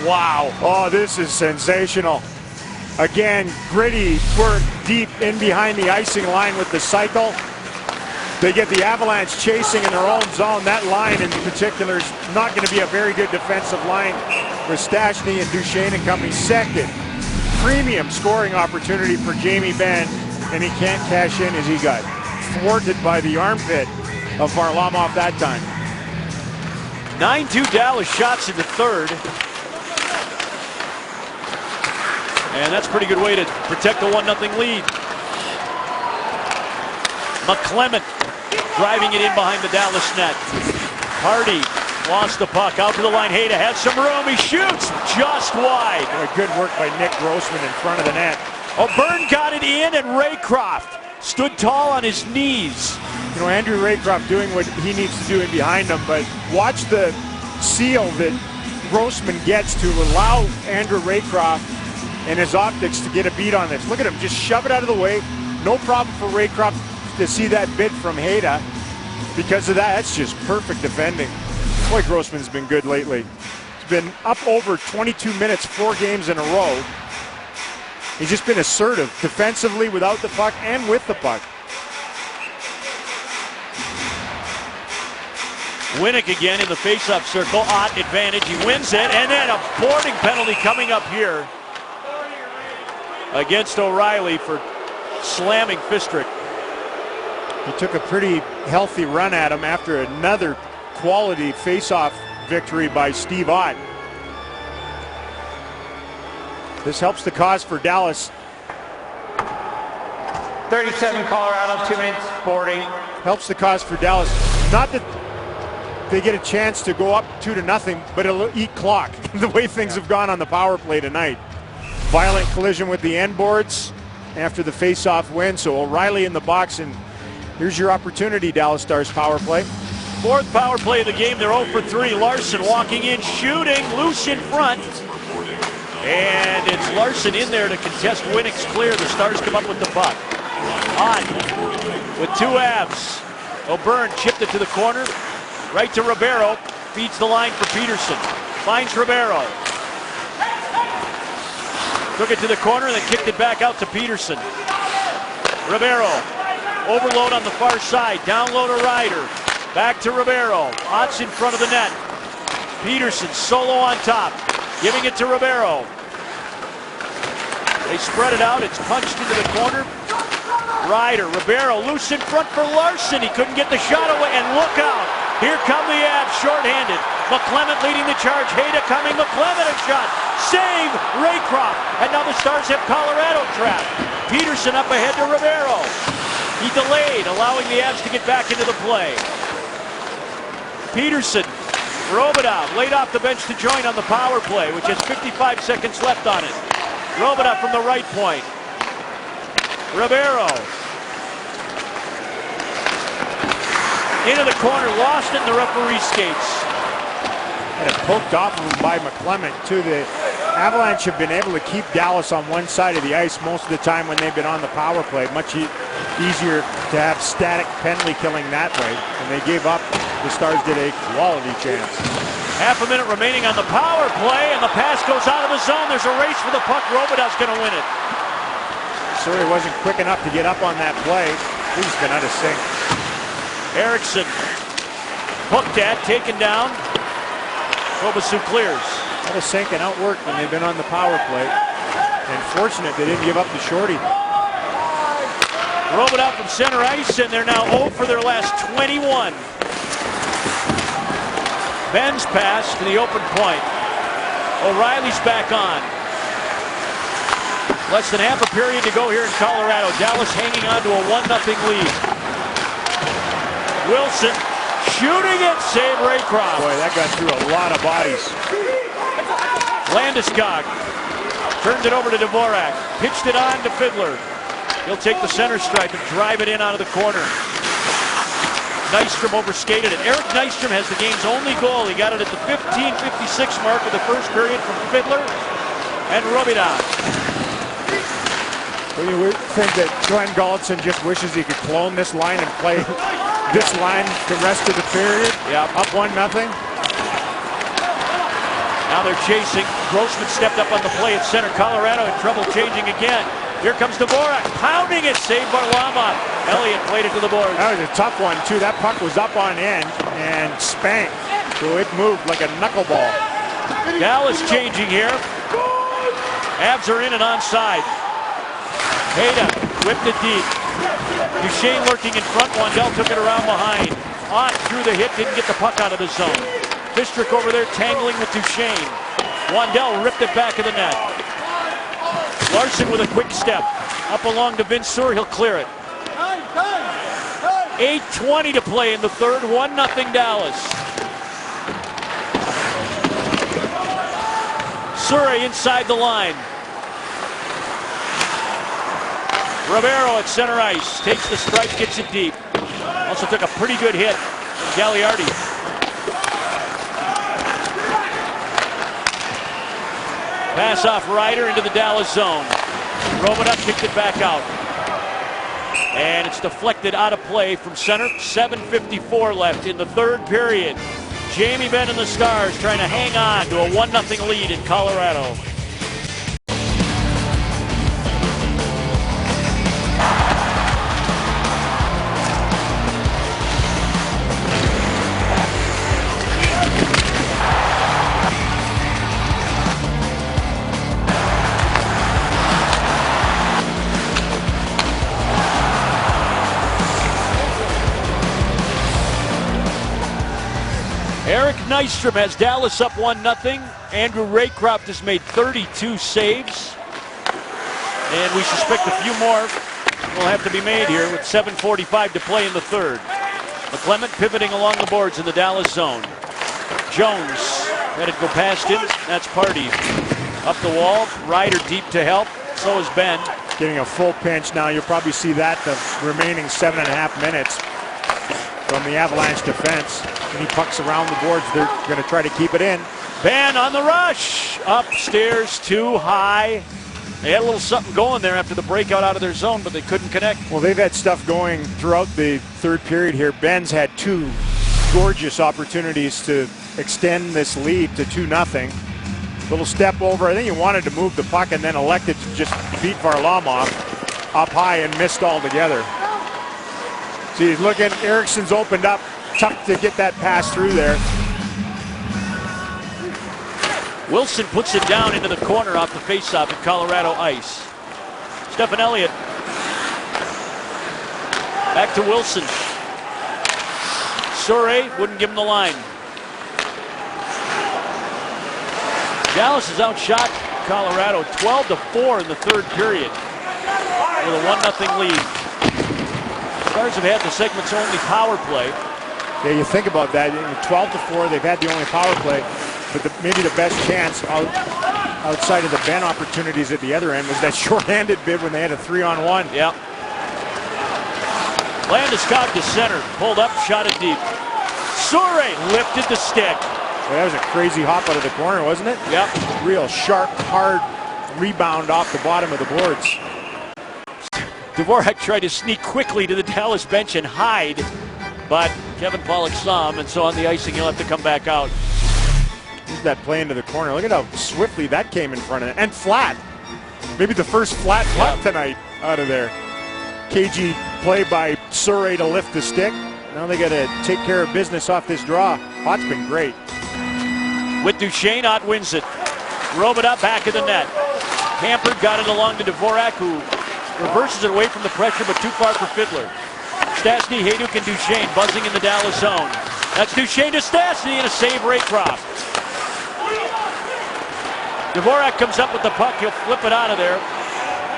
Wow. Oh, this is sensational. Again, gritty work deep in behind the icing line with the cycle. They get the Avalanche chasing in their own zone. That line in particular is not going to be a very good defensive line for Stastny and Duchesne and company. Second, premium scoring opportunity for Jamie Benn, and he can't cash in as he got thwarted by the armpit of Varlamov that time. 9-2 Dallas shots in the third. And that's a pretty good way to protect the 1-0 lead. McClement driving it in behind the Dallas net. Hardy lost the puck out to the line. Hayda has some room. He shoots just wide. Good work by Nick Grossman in front of the net. O'Byrne got it in, and Raycroft stood tall on his knees. You know, Andrew Raycroft doing what he needs to do in behind him, but watch the seal that Grossman gets to allow Andrew Raycroft and his optics to get a beat on this. Look at him, just shove it out of the way. No problem for Raycroft to see that bid from Hayda. Because of that, that's just perfect defending. Boy, Grossman's been good lately. He's been up over 22 minutes, 4 games in a row. He's just been assertive defensively without the puck and with the puck. Winnick again in the faceoff circle. Ott advantage. He wins it. And then a boarding penalty coming up here against O'Reilly for slamming Fistrick. He took a pretty healthy run at him after another quality faceoff victory by Steve Ott. This helps the cause for Dallas. 37 Colorado, 2 minutes 40. Helps the cause for Dallas. Not that they get a chance to go up 2-0, but it'll eat clock. The way things have gone on the power play tonight. Violent collision with the end boards after the faceoff win. So O'Reilly in the box, and here's your opportunity, Dallas Stars power play. 4th power play of the game. They're 0 for 3. Larson walking in, shooting, loose in front. And it's Larson in there to contest Winnick's clear. The Stars come up with the puck. On with 2 Avs. O'Byrne chipped it to the corner. Right to Ribeiro. Feeds the line for Peterson. Finds Ribeiro. Took it to the corner and then kicked it back out to Peterson. Ribeiro. Overload on the far side. Down low to Ryder. Back to Ribeiro. Ott's in front of the net. Peterson solo on top. Giving it to Ribeiro. They spread it out. It's punched into the corner. Ryder. Ribeiro loose in front for Larson. He couldn't get the shot away. And look out. Here come the Avs shorthanded. McClement leading the charge. Hayda coming. McClement a shot. Save Raycroft. And now the Stars have Colorado trapped. Peterson up ahead to Ribeiro. He delayed, allowing the Avs to get back into the play. Peterson, Robotov laid off the bench to join on the power play, which has 55 seconds left on it. Robotov from the right point. Ribeiro. Into the corner, lost it in the referee skates. And it poked off of him by McClement too. The Avalanche have been able to keep Dallas on one side of the ice most of the time when they've been on the power play. Much easier to have static penalty killing that way. And they gave up. The Stars did a quality chance. Half a minute remaining on the power play, and the pass goes out of the zone. There's a race for the puck. Robidout's going to win it. Surrey wasn't quick enough to get up on that play. He's been out of sync. Eriksson hooked at, taken down. Robidout clears. Out of sync and outworked when they've been on the power play. And fortunate they didn't give up the shorty. Drove it out from center ice, and they're now 0 for their last 21. Ben's pass to the open point. O'Reilly's back on. Less than half a period to go here in Colorado. Dallas hanging on to a 1-0 lead. Wilson shooting it, save Raycroft. Boy, that got through a lot of bodies. Landeskog turned it over to Dvorak. Pitched it on to Fiddler. He'll take the center stripe and drive it in out of the corner. Nystrom overskated it. Eric Nystrom has the game's only goal. He got it at the 15:56 mark of the first period from Fiddler and Robida. Well, you would think that Glenn Gulutzan just wishes he could clone this line and play this line the rest of the period. Yeah. Up 1-0. Now they're chasing. Grossman stepped up on the play at center. Colorado in trouble changing again. Here comes Dvorak, pounding it, saved Varlamov. Elliott played it to the boards. That was a tough one, too. That puck was up on end and spanked, so it moved like a knuckleball. Dallas changing here. Avs are in and onside. Hayda whipped it deep. Duchesne lurking in front. Wandell took it around behind. Ott through the hit, didn't get the puck out of the zone. Fistrick over there tangling with Duchesne. Wandell ripped it back of the net. Larson with a quick step. Up along to Vince-Sur, he'll clear it. 8:20 to play in the third, 1-0 Dallas. Surrey inside the line. Ribeiro at center ice. Takes the stripe, gets it deep. Also took a pretty good hit from Gagliardi. Pass off Ryder into the Dallas zone. Robota kicked it back out. And it's deflected out of play from center. 7:54 left in the third period. Jamie Benn and the Stars trying to hang on to a 1-0 lead in Colorado. Eric Nystrom has Dallas up 1-0. Andrew Raycroft has made 32 saves. And we suspect a few more will have to be made here with 7:45 to play in the third. McClement pivoting along the boards in the Dallas zone. Jones had it go past him. That's Party. Up the wall. Ryder deep to help. So is Ben. Getting a full pinch now. You'll probably see that the remaining 7.5 minutes from the Avalanche defense. Any pucks around the boards, they're going to try to keep it in. Ben on the rush. Upstairs, too high. They had a little something going there after the breakout out of their zone, but they couldn't connect. Well, they've had stuff going throughout the third period here. Ben's had two gorgeous opportunities to extend this lead to 2-0. Little step over. I think he wanted to move the puck and then elected to just beat Varlamov up high and missed altogether. See, he's looking. Eriksson's opened up. Tough to get that pass through there. Wilson puts it down into the corner off the faceoff at Colorado ice. Stephen Elliott. Back to Wilson. Surrey wouldn't give him the line. Dallas has outshot Colorado 12-4 in the third period with a 1-0 lead. Stars have had the segment's only power play. Yeah, you think about that. 12-4, they've had the only power play, but maybe the best chance outside of the Ben opportunities at the other end was that shorthanded bid when they had a 3-on-1. Yeah. Landeskog to center, pulled up, shot it deep. Surrey lifted the stick. Well, that was a crazy hop out of the corner, wasn't it? Yep. Real sharp, hard rebound off the bottom of the boards. Dvorak tried to sneak quickly to the Dallas bench and hide, but Kevin Pollock saw him, and so on the icing he'll have to come back out. Here's that play into the corner. Look at how swiftly that came in front of it. And flat. Maybe the first flat puck tonight out of there. KG play by Surrey to lift the stick. Now they got to take care of business off this draw. Ott's been great. With Duchesne, Ott wins it. Robota back of the net. Hampered, got it along to Dvorak, who reverses it away from the pressure, but too far for Fiddler. Stastny, Hayduk, and Duchesne buzzing in the Dallas zone. That's Duchesne to Stastny, and a save Raycroft. Dvorak comes up with the puck. He'll flip it out of there.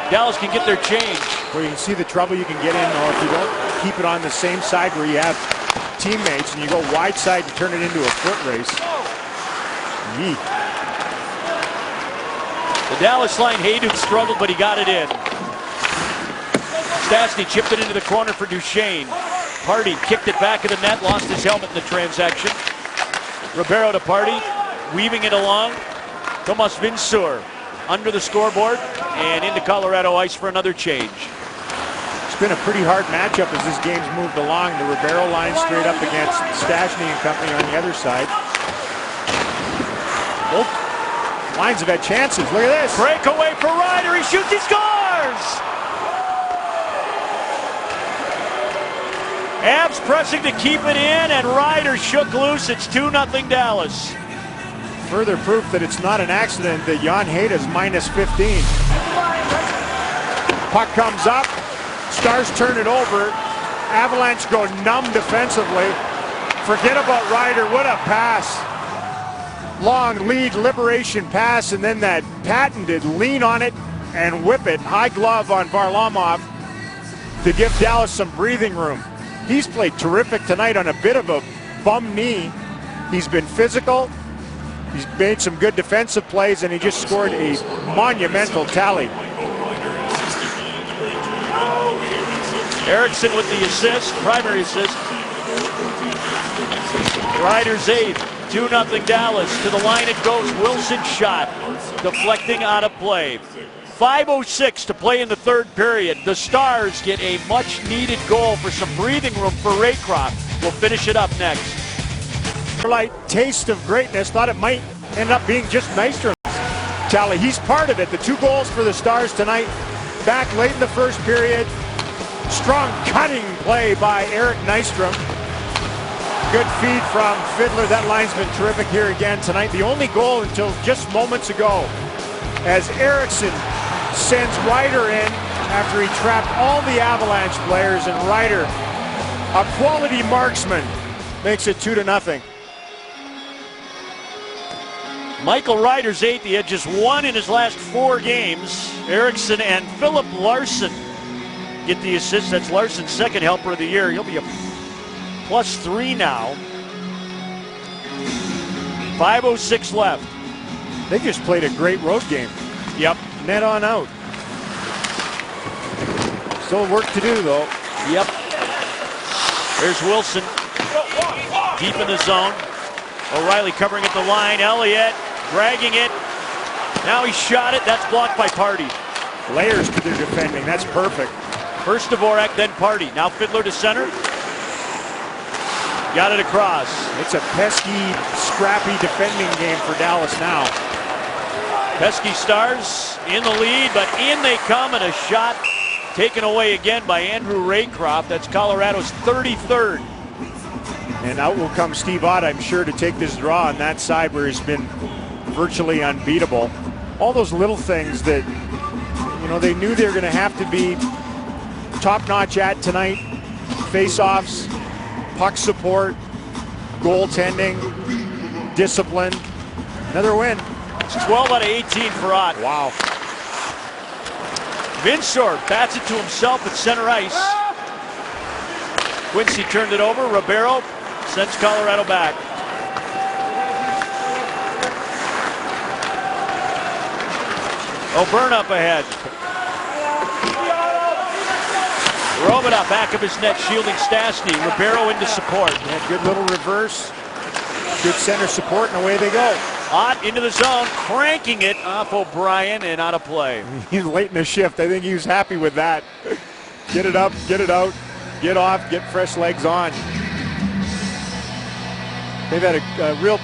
Dallas can get their change. Well, you can see the trouble you can get in, though, if you don't keep it on the same side where you have teammates and you go wide side to turn it into a foot race. Yeet. The Dallas line, Hayduk struggled, but he got it in. Stastny chipped it into the corner for Duchesne. Party kicked it back of the net, lost his helmet in the transaction. Ribeiro to Party, weaving it along. Tomas Vinsur under the scoreboard and into Colorado ice for another change. It's been a pretty hard matchup as this game's moved along. The Ribeiro line straight up against Stastny and company on the other side. Both lines have had chances. Look at this. Breakaway for Ryder. He shoots, he scores! Avs pressing to keep it in, and Ryder shook loose. It's 2-0 Dallas. Further proof that it's not an accident that Jan Heda's minus 15. Puck comes up. Stars turn it over. Avalanche go numb defensively. Forget about Ryder. What a pass. Long lead liberation pass, and then that patented lean on it and whip it. High glove on Varlamov to give Dallas some breathing room. He's played terrific tonight on a bit of a bum knee. He's been physical. He's made some good defensive plays, and he just scored a monumental tally. Eriksson with the assist, primary assist. Ryder's 8th, 2-0 Dallas. To the line it goes. Wilson shot, deflecting out of play. 5:06 to play in the third period. The Stars get a much-needed goal for some breathing room for Raycroft. We'll finish it up next. Light taste of greatness. Thought it might end up being just Nystrom's tally. He's part of it. The 2 goals for the Stars tonight. Back late in the first period. Strong cutting play by Eric Nystrom. Good feed from Fiddler. That line's been terrific here again tonight. The only goal until just moments ago, as Eriksson sends Ryder in after he trapped all the Avalanche players, and Ryder, a quality marksman, makes it 2-0. Michael Ryder's 8th. He had just 1 in his last 4 games. Eriksson and Philip Larson get the assist. That's Larson's second helper of the year. He'll be a +3 now. 5:06 left. They just played a great road game. Yep. Net on out. Still work to do, though. Yep. There's Wilson. Deep in the zone. O'Reilly covering at the line. Elliott dragging it. Now he shot it. That's blocked by Party. Layers to their defending. That's perfect. First Dvorak, then Party. Now Fiddler to center. Got it across. It's a pesky, scrappy defending game for Dallas now. Pesky Stars in the lead, but in they come, and a shot taken away again by Andrew Raycroft. That's Colorado's 33rd. And out will come Steve Ott, I'm sure, to take this draw on that side where he's been virtually unbeatable. All those little things that, you know, they knew they were going to have to be top-notch at tonight. Face-offs, puck support, goaltending, discipline. Another win. It's 12 out of 18 for Ott. Wow. Vinsor bats it to himself at center ice. Quincy turned it over. Ribeiro sends Colorado back. O'Byrne up ahead. Romanov back of his net, shielding Stastny. Ribeiro into support. Yeah, good little reverse. Good center support, and away they go. Ott into the zone, cranking it off O'Brien and out of play. He's late in the shift. I think he was happy with that. Get it up, get it out, get off, get fresh legs on. They've had a real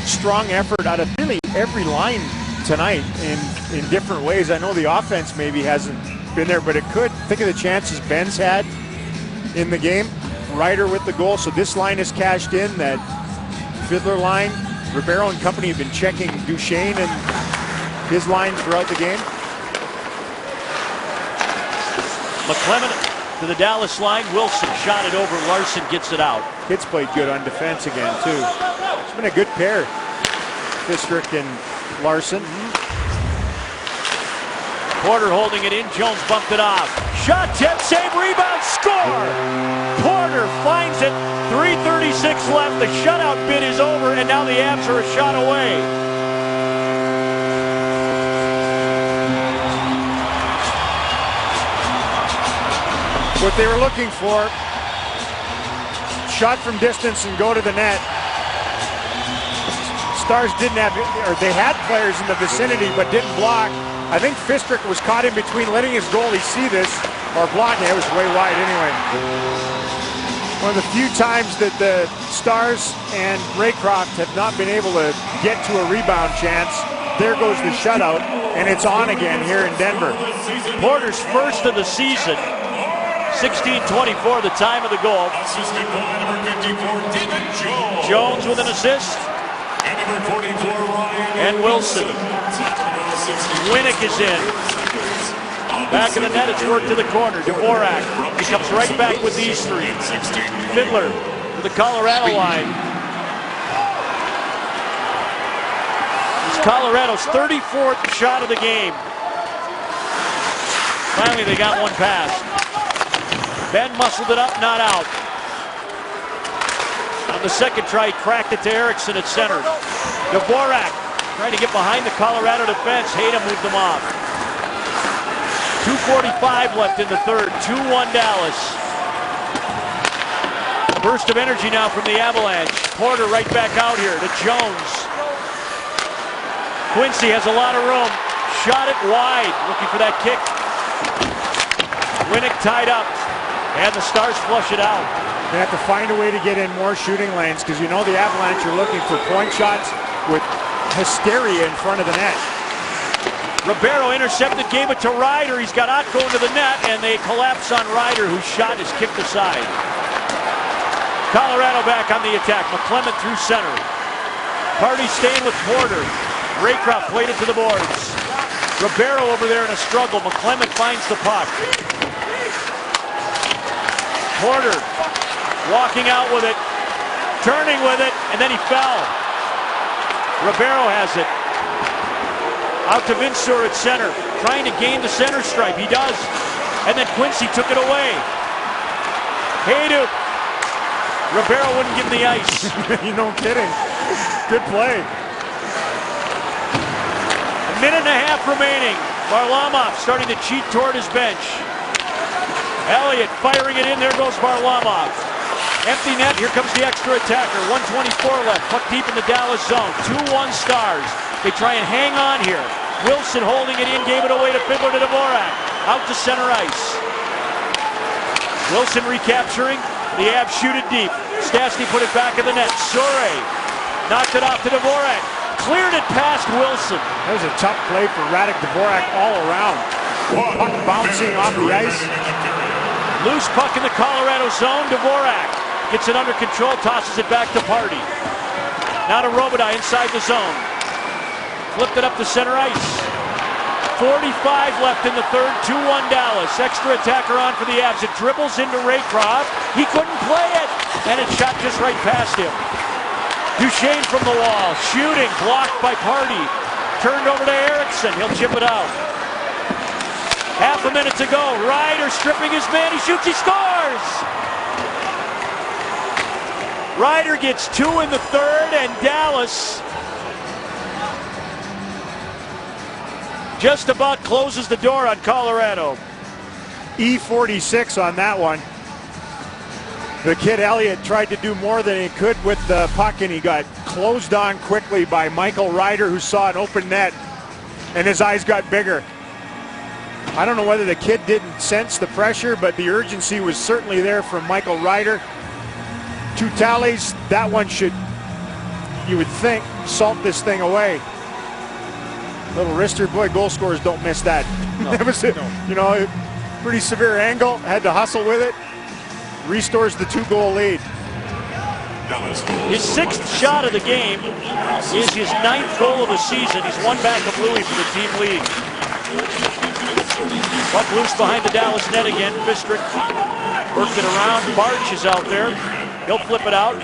strong effort out of really every line tonight in different ways. I know the offense maybe hasn't been there, but it could. Think of the chances Ben's had in the game. Ryder with the goal, so this line is cashed in. That Fiddler line, Ribeiro and company have been checking Duchesne and his lines throughout the game. McClement to the Dallas line. Wilson shot it over. Larson gets it out. Kids played good on defense again, too. It's been a good pair, Fistrick and Larson. Porter holding it in. Jones bumped it off. Shot, tip, save, rebound, score! Porter finds it. 3:36 left. The shutout bid is over, and now the Avs are a shot away. What they were looking for, shot from distance and go to the net. Stars didn't have, or they had players in the vicinity but didn't block. I think Fistrick was caught in between letting his goalie see this or blocking. It was way wide anyway. One of the few times that the Stars and Raycroft have not been able to get to a rebound chance. There goes the shutout, and it's on again here in Denver. Porter's first of the season. 16:24, the time of the goal. Assisted by number 54, David Jones. Jones with an assist. And number 44, Ryan. And Wilson. Winnick is in. Back of the net, it's worked to the corner. Dvorak. He comes right back with these three. Fiddler to the Colorado line. It's Colorado's 34th shot of the game. Finally, they got one pass. Ben muscled it up, not out. On the second try, he cracked it to Eriksson at center. Dvorak trying to get behind the Colorado defense. Hayden moved them off. 2:45 left in the third. 2-1 Dallas. A burst of energy now from the Avalanche. Porter right back out here to Jones. Quincy has a lot of room. Shot it wide, looking for that kick. Winnick tied up. And the Stars flush it out. They have to find a way to get in more shooting lanes because you know the Avalanche are looking for point shots with hysteria in front of the net. Ribeiro intercepted, gave it to Ryder. He's got Ott going to the net, and they collapse on Ryder, whose shot is kicked aside. Colorado back on the attack. McClement through center. Party staying with Porter. Raycroft played it to the boards. Ribeiro over there in a struggle. McClement finds the puck. Porter walking out with it, turning with it, and then he fell. Ribeiro has it. Out to Vinsur at center, trying to gain the center stripe. He does. And then Quincy took it away. Hayduk. Ribeiro wouldn't give him the ice. You're no kidding. Good play. A minute and a half remaining. Varlamov starting to cheat toward his bench. Elliott firing it in. There goes Varlamov. Empty net. Here comes the extra attacker. 1:24 left. Puck deep in the Dallas zone. 2-1 Stars. They try and hang on here. Wilson holding it in. Gave it away to Fiddler to Dvorak. Out to center ice. Wilson recapturing. The Avs shoot it deep. Stastny put it back in the net. Sore knocked it off to Dvorak. Cleared it past Wilson. That was a tough play for Radek Dvorak all around. Puck bouncing off the ice. Loose puck in the Colorado zone. Dvorak gets it under control, tosses it back to Party. Now to Robitaille inside the zone. Flipped it up to center ice. 45 left in the third. 2-1 Dallas. Extra attacker on for the Avs. It dribbles into Raycroft. He couldn't play it, and it shot just right past him. Duchesne from the wall. Shooting. Blocked by Party. Turned over to Eriksson. He'll chip it out. Half a minute to go. Ryder stripping his man. He shoots. He scores. Ryder gets 2 in the third, and Dallas just about closes the door on Colorado. E46 on that one. The kid Elliott tried to do more than he could with the puck, and he got closed on quickly by Michael Ryder, who saw an open net, and his eyes got bigger. I don't know whether the kid didn't sense the pressure, but the urgency was certainly there from Michael Ryder. 2 tallies. That one should, you would think, salt this thing away. Little wrister, boy, goal scorers don't miss that. No, That was, you know, a pretty severe angle. Had to hustle with it. Restores the 2-goal lead. His 6th shot of the game is his 9th goal of the season. He's one back of Louis for the team lead. Puck loose behind the Dallas net again. Fistrick worked it around. Barch is out there. He'll flip it out.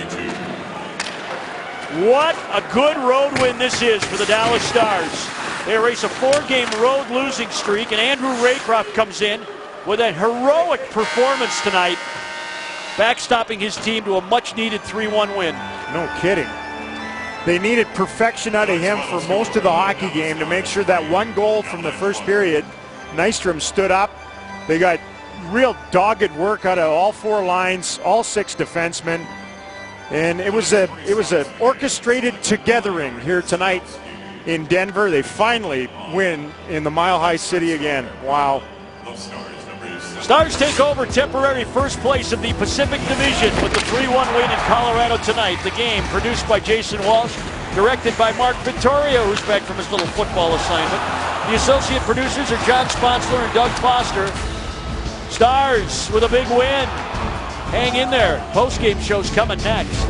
What a good road win this is for the Dallas Stars. They erase a 4-game road losing streak, and Andrew Raycroft comes in with a heroic performance tonight, backstopping his team to a much-needed 3-1 win. No kidding. They needed perfection out of him for most of the hockey game to make sure that one goal from the first period, Nystrom stood up. They got real dogged work out of all 4 lines, all 6 defensemen, and it was a orchestrated togethering here tonight in Denver. They finally win in the Mile High City again. Wow. Stars take over temporary first place in the Pacific Division with the 3-1 win in Colorado tonight. The game produced by Jason Walsh, directed by Mark Vittorio, who's back from his little football assignment. The associate producers are John Sponsler and Doug Foster. Stars with a big win. Hang in there. Post-game show's coming next.